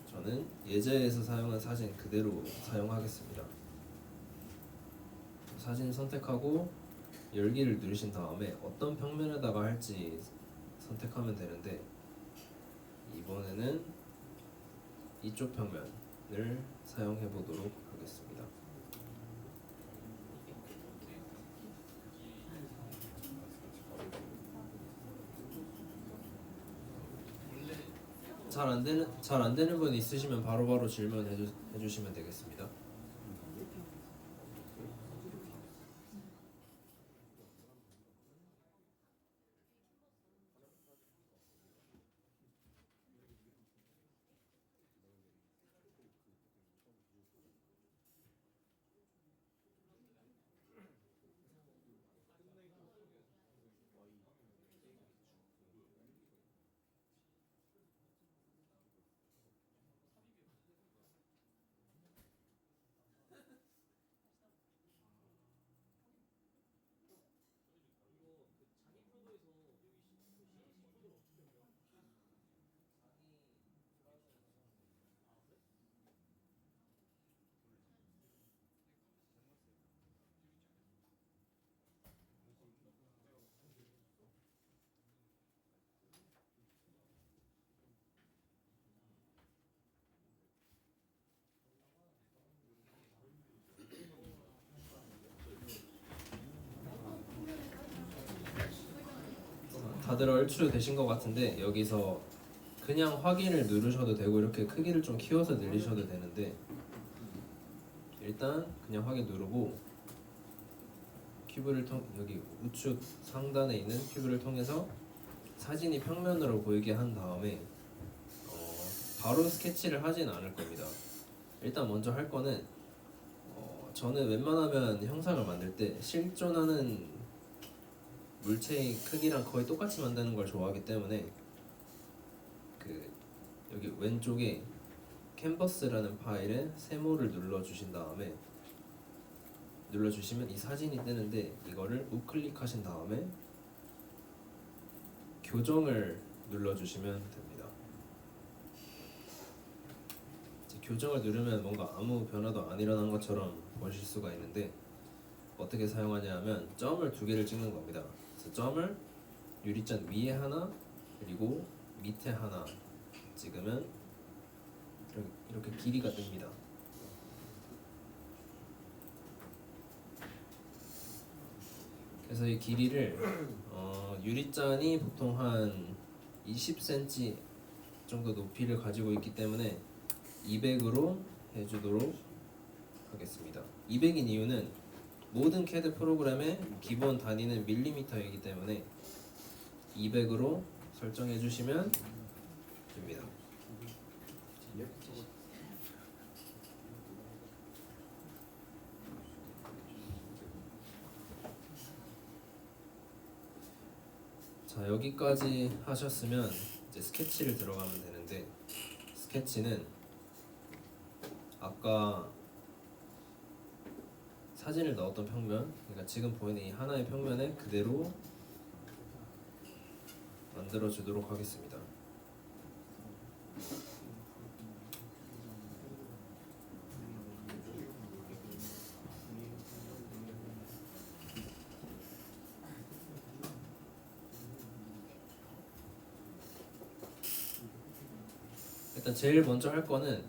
S1: 저는 예제에서 사용한 사진 그대로 사용하겠습니다. 사진 선택하고 열기를 누르신 다음에 어떤 평면에다가 할지 선택하면 되는데, 이번에는 이쪽 평면을 사용해 보도록 하겠습니다. 잘 안 되는 분 있으시면 바로바로 질문해 주시면 되겠습니다. 다들 얼추 되신 것 같은데, 여기서 그냥 확인을 누르셔도 되고 이렇게 크기를 좀 키워서 늘리셔도 되는데, 일단 그냥 확인 누르고 큐브를 여기 우측 상단에 있는 큐브를 통해서 사진이 평면으로 보이게 한 다음에 바로 스케치를 하진 않을 겁니다. 일단 먼저 할 거는 저는 웬만하면 형상을 만들 때 실존하는 물체의 크기랑 거의 똑같이 만드는 걸 좋아하기 때문에 여기 왼쪽에 캔버스라는 파일에 세모를 눌러주시면 이 사진이 뜨는데, 이거를 우클릭하신 다음에 교정을 눌러주시면 됩니다. 교정을 누르면 뭔가 아무 변화도 안 일어난 것처럼 보실 수가 있는데, 어떻게 사용하냐 하면 점을 두 개를 찍는 겁니다. 그래서 점을 유리잔 위에 하나 그리고 밑에 하나 찍으면 이렇게 길이가 뜹니다. 그래서 이 길이를 유리잔이 보통 한 20cm 정도 높이를 가지고 있기 때문에 200으로 해주도록 하겠습니다. 200인 이유는 모든 CAD 프로그램의 기본 단위는 밀리미터이기 때문에 200으로 설정해 주시면 됩니다. 자, 여기까지 하셨으면 이제 스케치를 들어가면 되는데, 스케치는 아까 사진을 넣었던 평면, 그러니까 지금 보이는 이 하나의 평면에 그대로 만들어 주도록 하겠습니다. 일단 제일 먼저 할 거는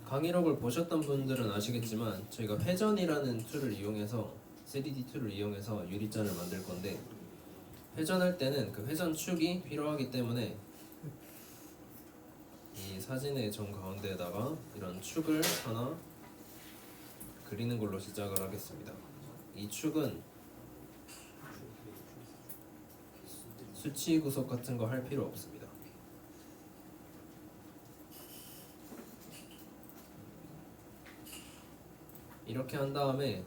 S1: 강의록을 보셨던 분들은 아시겠지만 저희가 회전이라는 툴을 이용해서 3D 툴을 이용해서 유리잔을 만들 건데, 회전할 때는 그 회전 축이 필요하기 때문에 이 사진의 정 가운데에다가 이런 축을 하나 그리는 걸로 시작을 하겠습니다. 이 축은 수치 구석 같은 거 할 필요 없습니다. 이렇게 한 다음에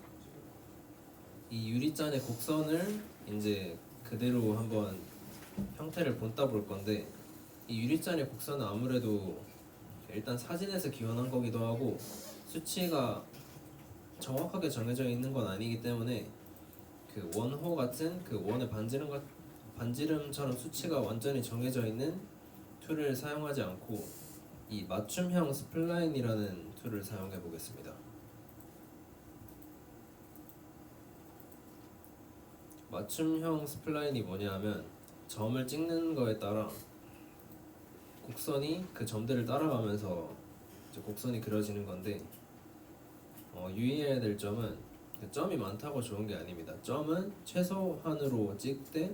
S1: 이 유리잔의 곡선을 이제 그대로 한번 형태를 본따 볼 건데, 이 유리잔의 곡선은 아무래도 일단 사진에서 기원한 거기도 하고 수치가 정확하게 정해져 있는 건 아니기 때문에 그 원호 같은 그 원의 반지름처럼 수치가 완전히 정해져 있는 툴을 사용하지 않고 이 맞춤형 스플라인이라는 툴을 사용해 보겠습니다. 맞춤형 스플라인이 뭐냐 하면 점을 찍는 거에 따라 곡선이 그 점들을 따라가면서 이제 곡선이 그려지는 건데, 유의해야 될 점은 그 점이 많다고 좋은 게 아닙니다. 점은 최소한으로 찍되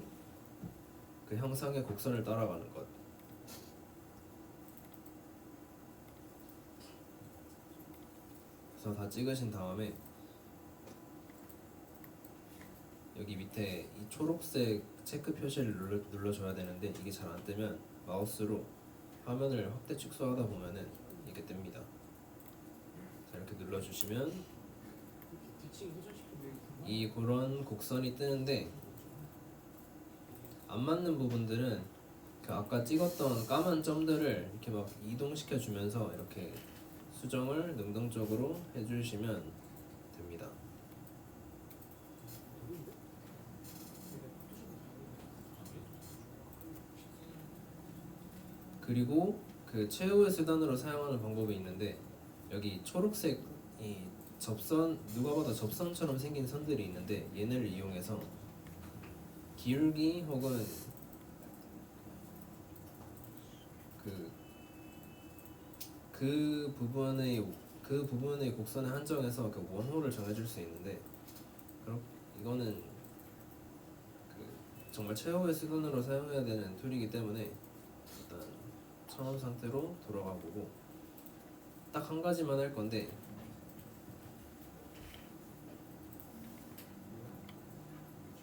S1: 그 형상의 곡선을 따라가는 것. 그래서 다 찍으신 다음에 여기 밑에 이 초록색 체크 표시를 눌러줘야 되는데, 이게 잘 안 뜨면 마우스로 화면을 확대 축소하다 보면은 이렇게 뜹니다. 자, 이렇게 눌러주시면 이 그런 곡선이 뜨는데, 안 맞는 부분들은 그 아까 찍었던 까만 점들을 이렇게 막 이동시켜 주면서 이렇게 수정을 능동적으로 해주시면 됩니다. 그리고 그 최후의 수단으로 사용하는 방법이 있는데, 여기 초록색 이 접선, 누가 봐도 접선처럼 생긴 선들이 있는데 얘네를 이용해서 기울기 혹은 그 부분의 곡선에 한정해서 그 원호를 정해줄 수 있는데, 그럼 이거는 그 정말 최후의 수단으로 사용해야 되는 툴이기 때문에 일단 처음 상태로 돌아가 보고 딱 한 가지만 할 건데,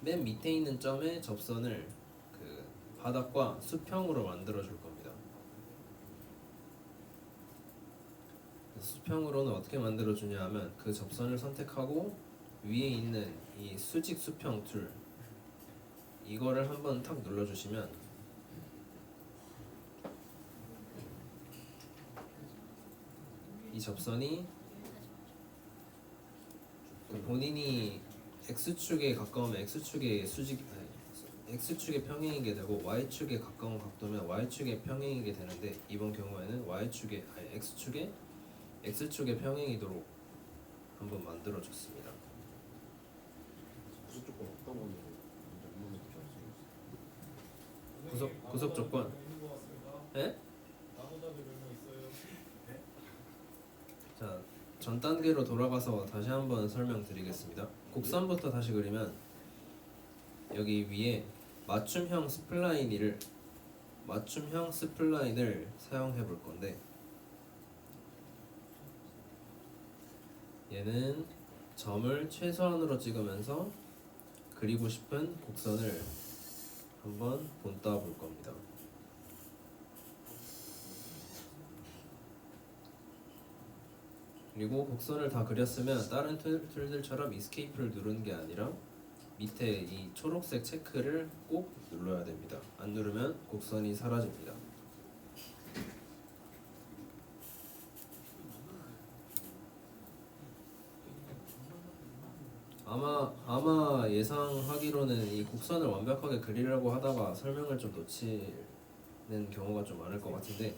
S1: 맨 밑에 있는 점의 접선을 그 바닥과 수평으로 만들어 줄 겁니다. 수평으로는 어떻게 만들어 주냐 하면 그 접선을 선택하고 위에 있는 이 수직 수평 툴, 이거를 한번 탁 눌러 주시면 이 접선이 본인이 X축에 가까우면 X축의 X축의 평행이게 되고, Y축에 가까운 각도면 Y축의 평행이게 되는데, 이번 경우에는 X축의 평행이도록 한번 만들어 줬습니다. 구속 조건. 네? 자, 전 단계로 돌아가서 다시 한번 설명드리겠습니다. 곡선부터 다시 그리면 여기 위에 맞춤형 스플라인을 사용해 볼 건데 얘는 점을 최소한으로 찍으면서 그리고 싶은 곡선을 한번 본따 볼 겁니다. 그리고 곡선을 다 그렸으면 다른 툴들처럼 이스케이프를 누르는 게 아니라 밑에 이 초록색 체크를 꼭 눌러야 됩니다. 안 누르면 곡선이 사라집니다. 아마 예상하기로는 이 곡선을 완벽하게 그리려고 하다가 설명을 좀 놓치는 경우가 좀 많을 것 같은데,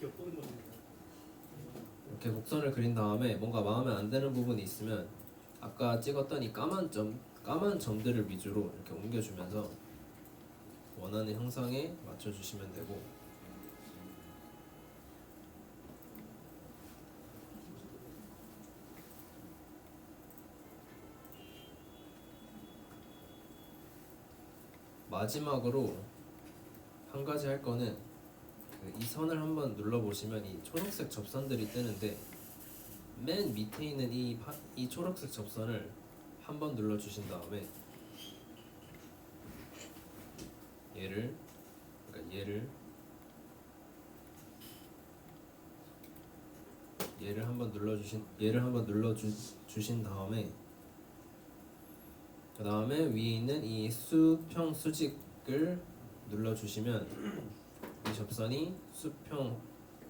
S1: 이렇게 곡선을 그린 다음에 뭔가 마음에 안 드는 부분이 있으면 아까 찍었던 이 까만 점들을 위주로 이렇게 옮겨주면서 원하는 형상에 맞춰주시면 되고, 마지막으로 한 가지 할 거는 이 선을 한번 눌러보시면 이 초록색 접선들이 뜨는데 맨 밑에 있는 이 초록색 접선을 한번 눌러주신 다음에 얘를 한번 눌러주신 다음에 그 다음에 위에 있는 이 수평 수직을 눌러주시면 이 접선이 수평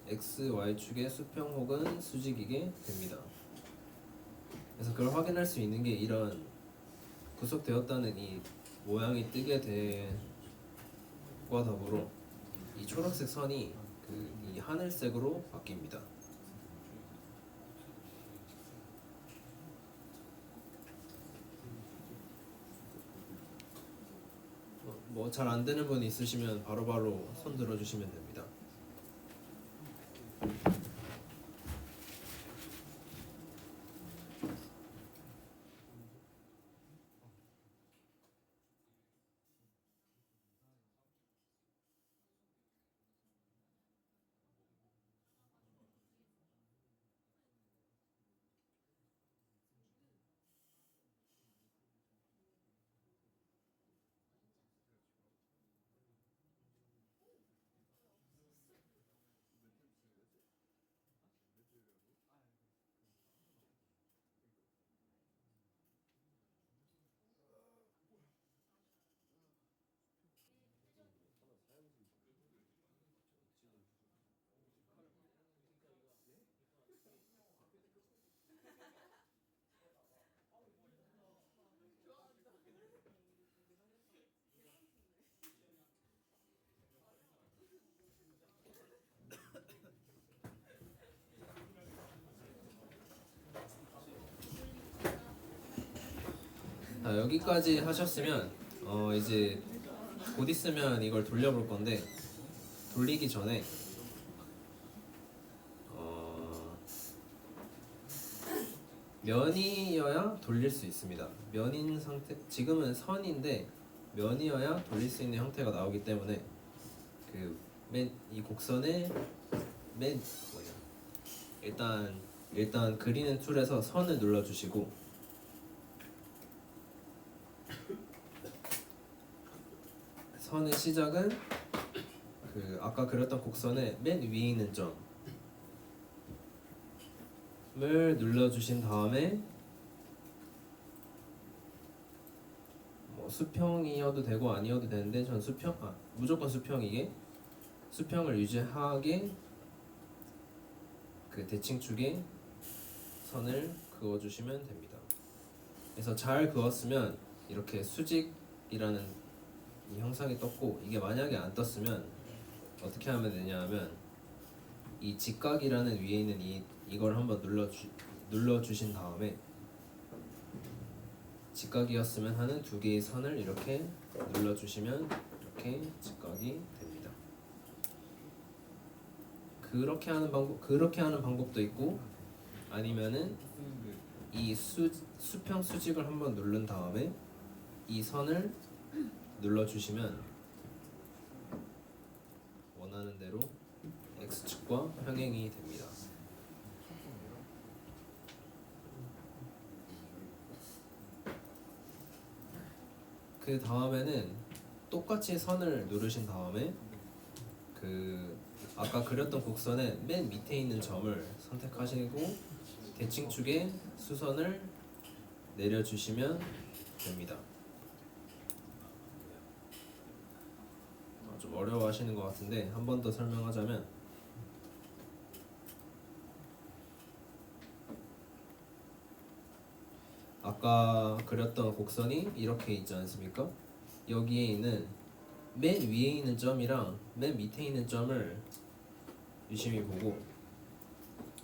S1: XY축의 수평 혹은 수직이게 됩니다. 그래서 그걸 확인할 수 있는 게 이런 구속되었다는 이 모양이 뜨게 됨과 더불어 이 초록색 선이 이 하늘색으로 바뀝니다. 뭐 잘 안 되는 분이 있으시면 바로바로 손 들어주시면 됩니다. 여기까지 하셨으면 이제 곧 있으면 이걸 돌려볼 건데, 돌리기 전에 면이어야 돌릴 수 있습니다. 면인 상태, 지금은 선인데 면이어야 돌릴 수 있는 형태가 나오기 때문에 이 곡선의 일단 그리는 툴에서 선을 눌러주시고, 선의 시작은 아까 그렸던 곡선의 맨 위에 있는 점을 눌러주신 다음에 뭐 수평이어도 되고 아니어도 되는데 전 무조건 수평을 유지하게 대칭축에 선을 그어주시면 됩니다. 그래서 잘 그었으면 이렇게 수직이라는 이 형상이 떴고, 이게 만약에 안 떴으면 어떻게 하면 되냐 하면 이 직각이라는 위에 있는 이걸 한번 눌러주신 다음에 직각이었으면 하는 두 개의 선을 이렇게 눌러주시면 이렇게 직각이 됩니다. 그렇게 하는 방법도 있고, 아니면은
S2: 쓰는데
S1: 이 수평 수직을 한번 누른 다음에 이 선을 눌러주시면 원하는 대로 X축과 평행이 됩니다. 그 다음에는 똑같이 선을 누르신 다음에 그 아까 그렸던 곡선의 맨 밑에 있는 점을 선택하시고 대칭축에 수선을 내려주시면 됩니다. 좀 어려워하시는 것 같은데 한 번 더 설명하자면 아까 그렸던 곡선이 이렇게 있지 않습니까? 여기에 있는 맨 위에 있는 점이랑 맨 밑에 있는 점을 유심히 보고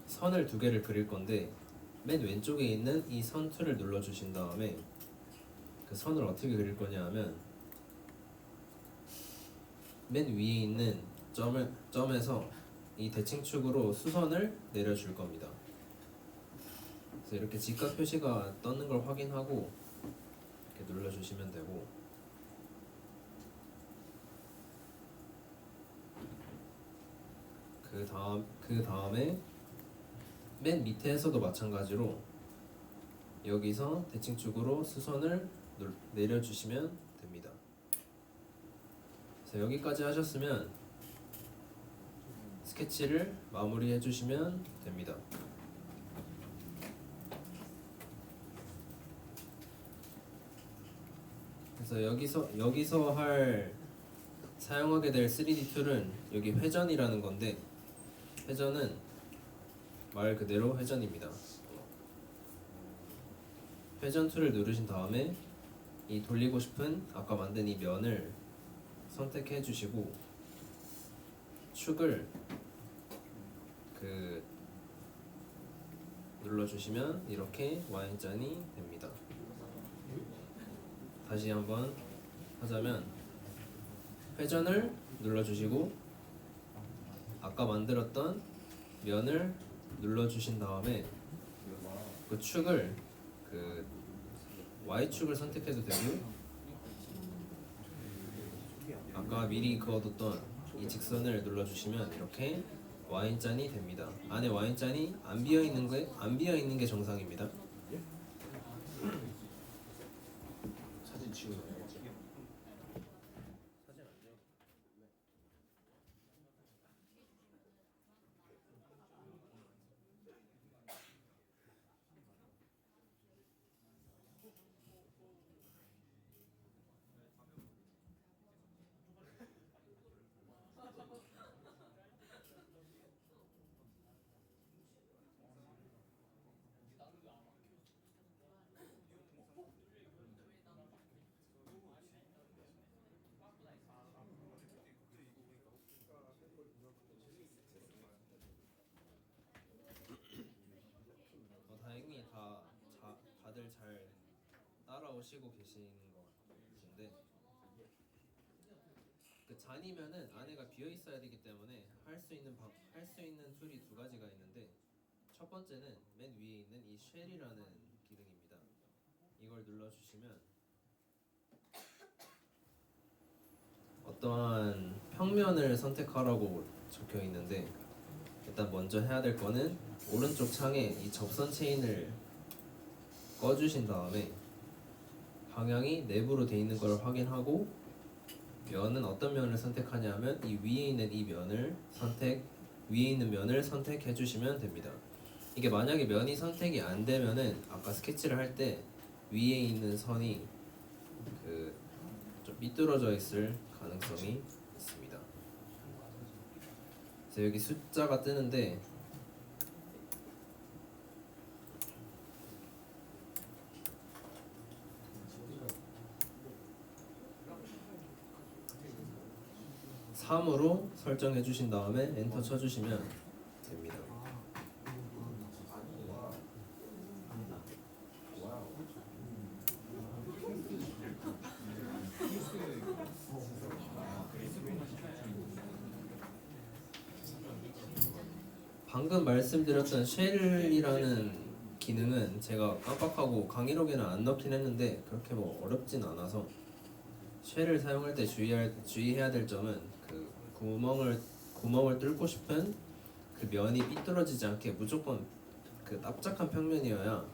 S1: 선을 두 개를 그릴 건데 맨 왼쪽에 있는 이 선 툴을 눌러주신 다음에 그 선을 어떻게 그릴 거냐 하면 맨 위에 있는 점에서 이 대칭축으로 수선을 내려줄 겁니다. 그래서 이렇게 직각 표시가 떴는 걸 확인하고 이렇게 눌러주시면 되고 그 다음에 맨 밑에서도 마찬가지로 여기서 대칭축으로 수선을 내려주시면 됩니다. 그래서 여기까지 하셨으면 스케치를 마무리해 주시면 됩니다. 그래서 여기서 사용하게 될 3D 툴은 여기 회전이라는 건데 회전은 말 그대로 회전입니다. 회전 툴을 누르신 다음에 이 돌리고 싶은 아까 만든 이 면을 선택해 주시고 축을 눌러주시면 이렇게 Y자니 됩니다. 다시 한번 하자면 회전을 눌러주시고 아까 만들었던 면을 눌러주신 다음에 그 축을 Y축을 선택해도 되고 아까 미리 그어뒀던 이 직선을 눌러주시면 이렇게 Y자니 됩니다. 안에 Y자니 안 비어있는 게 정상입니다.
S3: 사진 찍어요.
S1: 사진 안 돼요. 다행히 다들 잘 따라오시고 계시는 것 같은데 그 잔이면은 안에가 비어 있어야 되기 때문에 할 수 있는 툴이 두 가지가 있는데 첫 번째는 맨 위에 있는 이 쉘이라는 기능입니다. 이걸 눌러주시면 어떠한 평면을 선택하라고 적혀 있는데 일단 먼저 해야 될 거는 오른쪽 창에 이 접선 체인을 꺼주신 다음에 방향이 내부로 돼 있는 걸 확인하고 면은 어떤 면을 선택하냐면 이 위에 있는 면을 선택해 주시면 됩니다. 이게 만약에 면이 선택이 안 되면은 아까 스케치를 할 때 위에 있는 선이 좀 삐뚤어져 있을 가능성이 있습니다. 그래서 여기 숫자가 뜨는데 (3) 으로 설정해 주신 다음에 엔터 쳐주시면 됩니다. 방금 말씀드렸던 쉘이라는 기능은 제가 깜빡하고 강의록에는 안 넣긴 했는데 그렇게 뭐 어렵진 않아서 쉘을 사용할 때 주의해야 될 점은 그 구멍을 뚫고 싶은 그 면이 삐뚤어지지 않게 무조건 그 납작한 평면이어야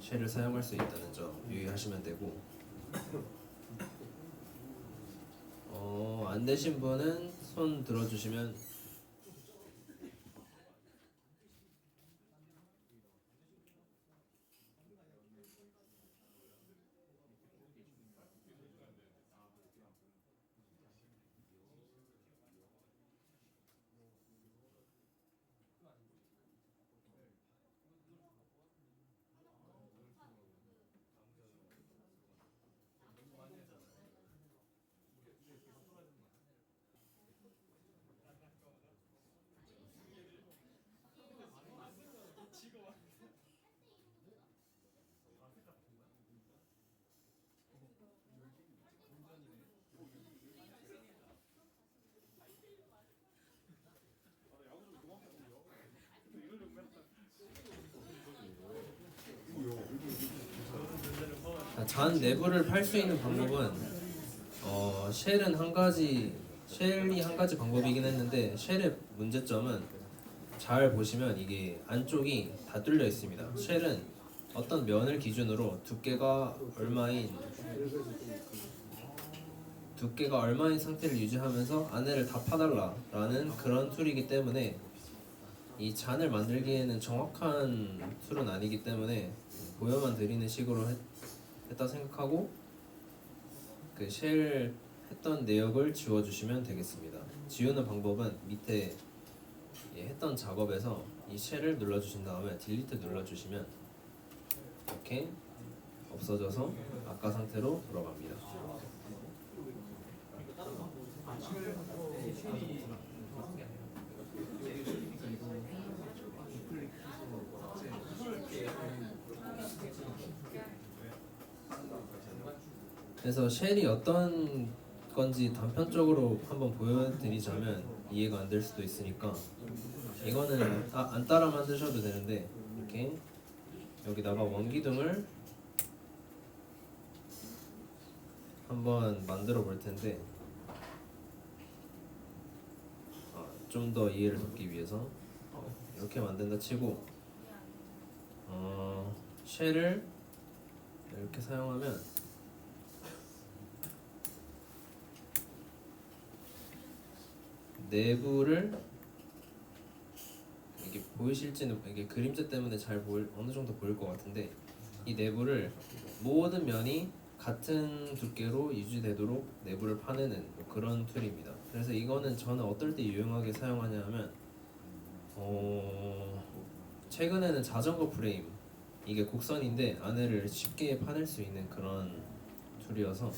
S1: 쉘을 사용할 수 있다는 점 유의하시면 되고 안 되신 분은 손 들어주시면 잔 내부를 팔 수 있는 방법은 쉘이 한 가지 방법이긴 했는데 쉘의 문제점은 잘 보시면 이게 안쪽이 다 뚫려 있습니다. 쉘은 어떤 면을 기준으로 두께가 얼마인 상태를 유지하면서 안에를 다 파달라라는 그런 툴이기 때문에 이 잔을 만들기에는 정확한 툴은 아니기 때문에 보여만 드리는 식으로 했다 생각하고 그 쉘 했던 내역을 지워주시면 되겠습니다. 지우는 방법은 밑에 했던 작업에서 이 쉘을 눌러주신 다음에 딜리트 눌러주시면 이렇게 없어져서 아까 상태로 돌아갑니다. 그래서 쉘이 어떤 건지 단편적으로 한번 보여드리자면 이해가 안 될 수도 있으니까 이거는 안 따라 만드셔도 되는데 이렇게 여기다가 원기둥을 한번 만들어 볼 텐데 좀 더 이해를 돕기 위해서 이렇게 만든다 치고 쉘을 이렇게 사용하면 내부를 이게 보이실지는 이게 그림자 때문에 어느 정도 보일 것 같은데 이 내부를 모든 면이 같은 두께로 유지되도록 내부를 파내는 그런 툴입니다. 그래서 이거는 저는 어떨 때 유용하게 사용하냐면 최근에는 자전거 프레임 이게 곡선인데 안에를 쉽게 파낼 수 있는 그런 툴이어서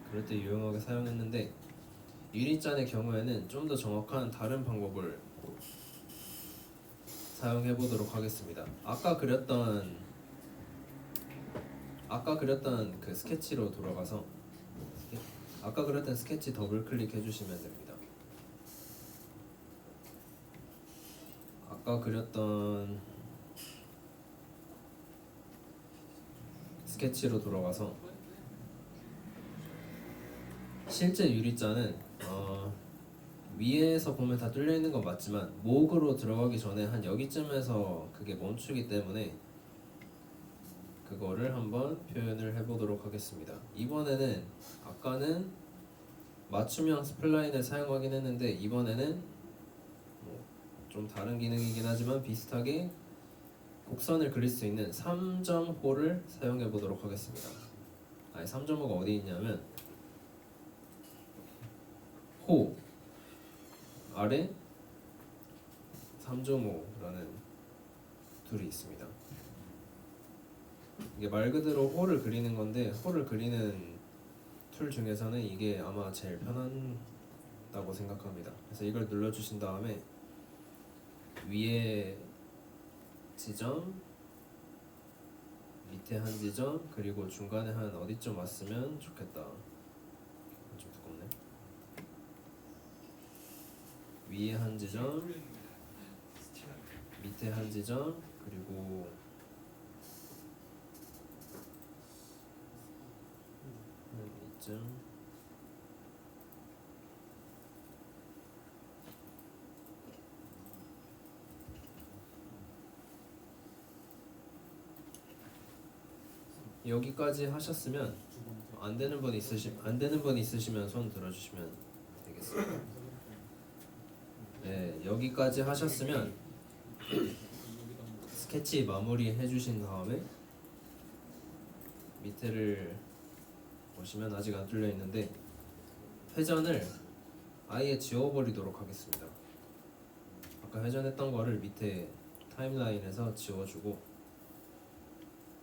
S1: 그럴 때 유용하게 사용했는데 유리잔의 경우에는 좀 더 정확한 다른 방법을 사용해 보도록 하겠습니다. 아까 그렸던 그 스케치로 돌아가서 아까 그렸던 스케치 더블 클릭해 주시면 됩니다. 아까 그렸던 스케치로 돌아가서 실제 유리잔은 위에서 보면 다 뚫려 있는 건 맞지만 목으로 들어가기 전에 한 여기쯤에서 그게 멈추기 때문에 그거를 한번 표현을 해보도록 하겠습니다. 이번에는 아까는 맞춤형 스플라인을 사용하긴 했는데 이번에는 좀 다른 기능이긴 하지만 비슷하게 곡선을 그릴 수 있는 3점호를 사용해 보도록 하겠습니다. 3점호가 어디 있냐면 호 아래 3.5라는 툴이 있습니다. 이게 말 그대로 호를 그리는 건데 호를 그리는 툴 중에서는 이게 아마 제일 편하다고 생각합니다. 그래서 이걸 눌러주신 다음에 위에 지점, 밑에 한 지점, 그리고 중간에 한 어디쯤 왔으면 좋겠다. 좀 두껍네. 위에 한 지점, 밑에 한 지점 그리고 이쯤 여기까지 하셨으면 안 되는 분 있으시면 손 들어주시면 되겠습니다. 네, 여기까지 하셨으면 스케치 마무리 해주신 다음에 밑에를 보시면 아직 안 뚫려 있는데 회전을 아예 지워버리도록 하겠습니다. 아까 회전했던 거를 밑에 타임라인에서 지워주고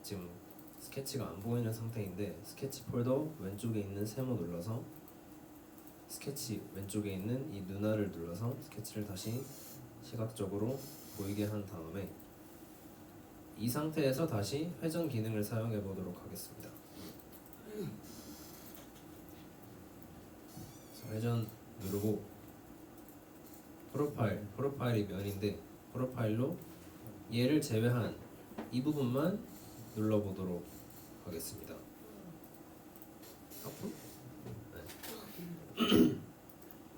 S1: 지금 스케치가 안 보이는 상태인데 스케치 폴더 왼쪽에 있는 세모 눌러서 스케치 왼쪽에 있는 이 누나를 눌러서 스케치를 다시 시각적으로 보이게 한 다음에 이 상태에서 다시 회전 기능을 사용해 보도록 하겠습니다. 회전 누르고 프로파일이 면인데 프로파일로 얘를 제외한 이 부분만 눌러보도록 하겠습니다. 앞으로? 네.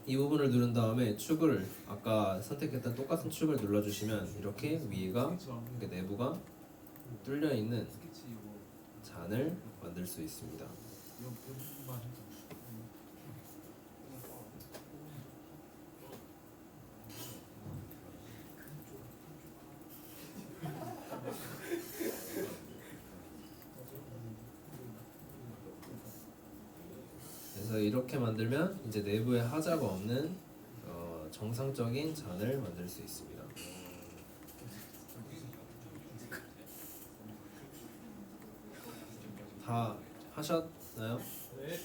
S1: 이 부분을 누른 다음에 축을 아까 선택했던 똑같은 축을 눌러주시면 이렇게 위가 이렇게 내부가 뚫려 있는 잔을 만들 수 있습니다. 그래서 이렇게 만들면 이제 내부에 하자가 없는 정상적인 잔을 만들 수 있습니다. 다 하셨나요? 네.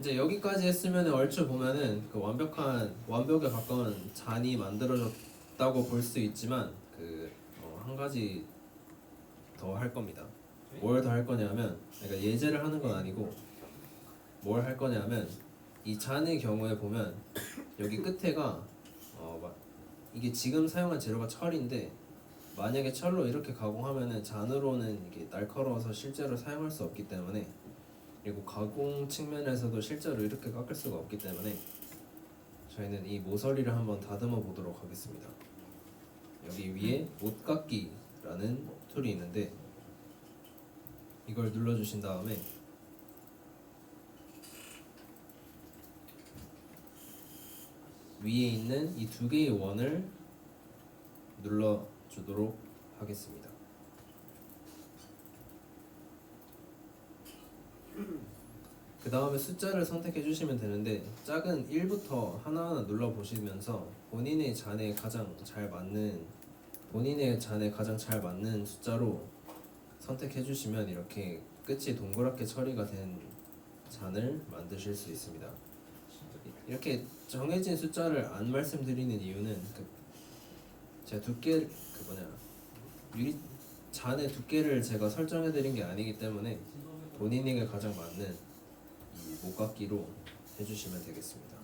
S1: 이제 여기까지 했으면 얼추 보면은 그 완벽에 가까운 잔이 만들어졌다고 볼 수 있지만 한 가지 더 할 겁니다. 뭘 더 할 거냐면, 그러니까 예제를 하는 건 아니고 뭘 할 거냐면 이 잔의 경우에 보면 여기 끝에가 이게 지금 사용한 재료가 철인데 만약에 철로 이렇게 가공하면은 잔으로는 이게 날카로워서 실제로 사용할 수 없기 때문에 그리고 가공 측면에서도 실제로 이렇게 깎을 수가 없기 때문에 저희는 이 모서리를 한번 다듬어 보도록 하겠습니다. 여기 위에 못깎기라는 툴이 있는데 이걸 눌러주신 다음에 위에 있는 이 두 개의 원을 눌러주도록 하겠습니다. 그 다음에 숫자를 선택해 주시면 되는데 작은 1부터 하나하나 눌러보시면서 본인의 잔에 가장 잘 맞는 숫자로 선택해 주시면 이렇게 끝이 동그랗게 처리가 된 잔을 만드실 수 있습니다. 이렇게 정해진 숫자를 안 말씀드리는 이유는 제가 잔의 두께를 제가 설정해 드린 게 아니기 때문에 본인에게 가장 맞는 이 목깎이로 해주시면 되겠습니다.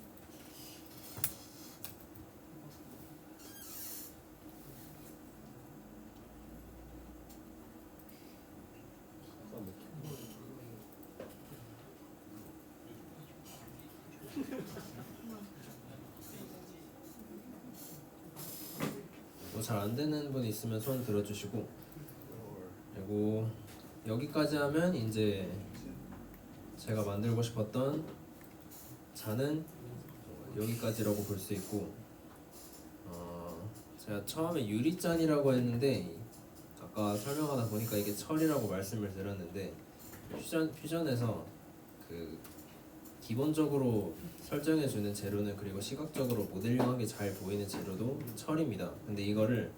S1: 잘 안 되는 분 있으면 손 들어주시고, 그리고 여기까지 하면 이제 제가 만들고 싶었던 잔은 여기까지라고 볼 수 있고, 제가 처음에 유리잔이라고 했는데 아까 설명하다 보니까 이게 철이라고 말씀을 드렸는데 퓨전에서 기본적으로 설정해주는 재료는 그리고 시각적으로 모델링하기 잘 보이는 재료도 철입니다. 근데 이거를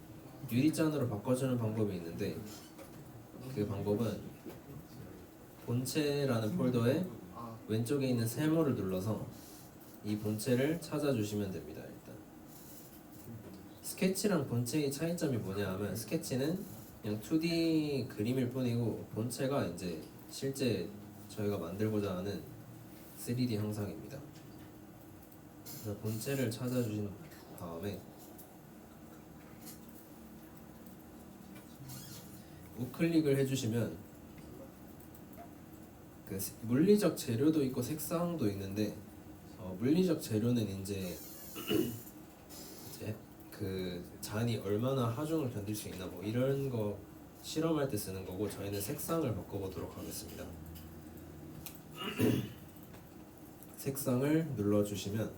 S1: 유리잔으로 바꿔주는 방법이 있는데 그 방법은 본체라는 폴더에 왼쪽에 있는 세모를 눌러서 이 본체를 찾아주시면 됩니다. 일단 스케치랑 본체의 차이점이 뭐냐 하면 스케치는 그냥 2D 그림일 뿐이고 본체가 이제 실제 저희가 만들고자 하는 3D 형상입니다. 그래서 본체를 찾아주신 다음에 우클릭을 해주시면 그 물리적 재료도 있고 색상도 있는데 물리적 재료는 이제 그 잔이 얼마나 하중을 견딜 수 있나 뭐 이런 거 실험할 때 쓰는 거고, 저희는 색상을 바꿔보도록 하겠습니다. 색상을 눌러주시면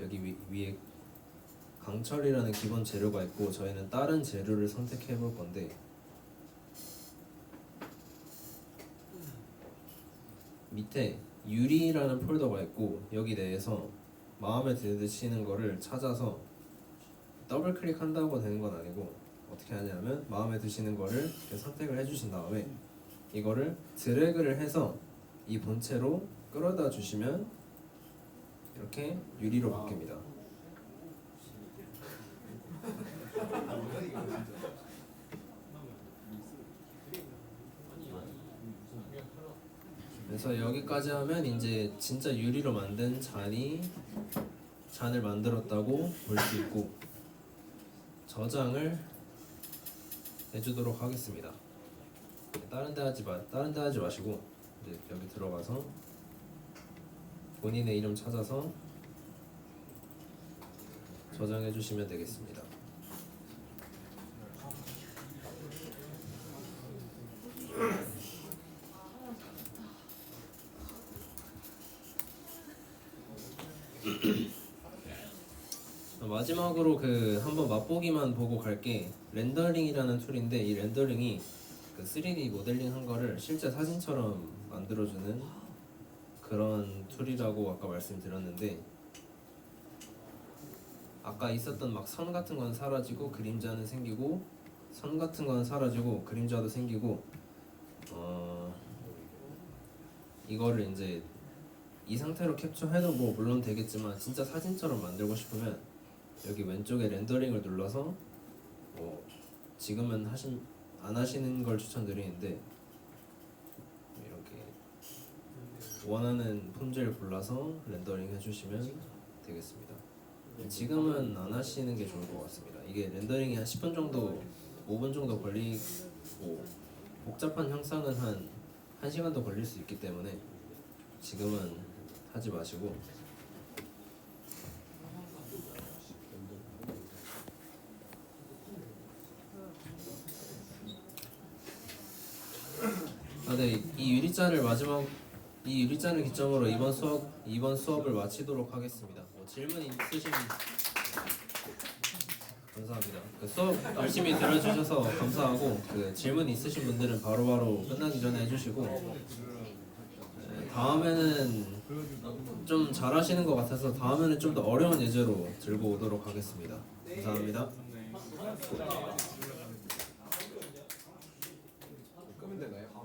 S1: 여기 위에 강철이라는 기본 재료가 있고, 저희는 다른 재료를 선택해 볼 건데 밑에 유리라는 폴더가 있고, 여기 내에서 마음에 드시는 거를 찾아서 더블 클릭한다고 되는 건 아니고, 어떻게 하냐면 마음에 드시는 거를 이렇게 선택을 해주신 다음에 이거를 드래그를 해서 이 본체로 끌어다 주시면 이렇게 유리로 바뀝니다. 그래서 여기까지 하면 이제 진짜 유리로 만든 잔을 만들었다고 볼 수 있고, 저장을 해주도록 하겠습니다. 다른 데 하지 마시고 이제 여기 들어가서 본인의 이름 찾아서 저장해 주시면 되겠습니다. 마지막으로 한번 맛보기만 보고 갈게. 렌더링이라는 툴인데, 이 렌더링이 3D 모델링 한 거를 실제 사진처럼 만들어주는 그런 툴이라고 아까 말씀드렸는데, 아까 있었던 막 선 같은 건 사라지고 그림자는 생기고, 선 같은 건 사라지고 그림자도 생기고, 이거를 이제 이 상태로 캡처해도 뭐 물론 되겠지만, 진짜 사진처럼 만들고 싶으면 여기 왼쪽에 렌더링을 눌러서 지금은 안 하시는 걸 추천드리는데, 이렇게 원하는 품질 골라서 렌더링 해주시면 되겠습니다. 지금은 안 하시는 게 좋을 것 같습니다. 이게 렌더링이 한 10분 정도, 5분 정도 걸리고, 복잡한 형상은 한 1시간도 걸릴 수 있기 때문에 지금은 하지 마시고, 네, 이 유리잔을 기점으로 이번 수업을 마치도록 하겠습니다. 질문 있으시면 감사합니다. 수업 열심히 들어주셔서 감사하고, 질문 있으신 분들은 바로바로 끝나기 전에 해주시고, 다음에는 좀 잘하시는 것 같아서 다음에는 좀 더 어려운 예제로 들고 오도록 하겠습니다. 감사합니다.
S3: 끄면 되나요?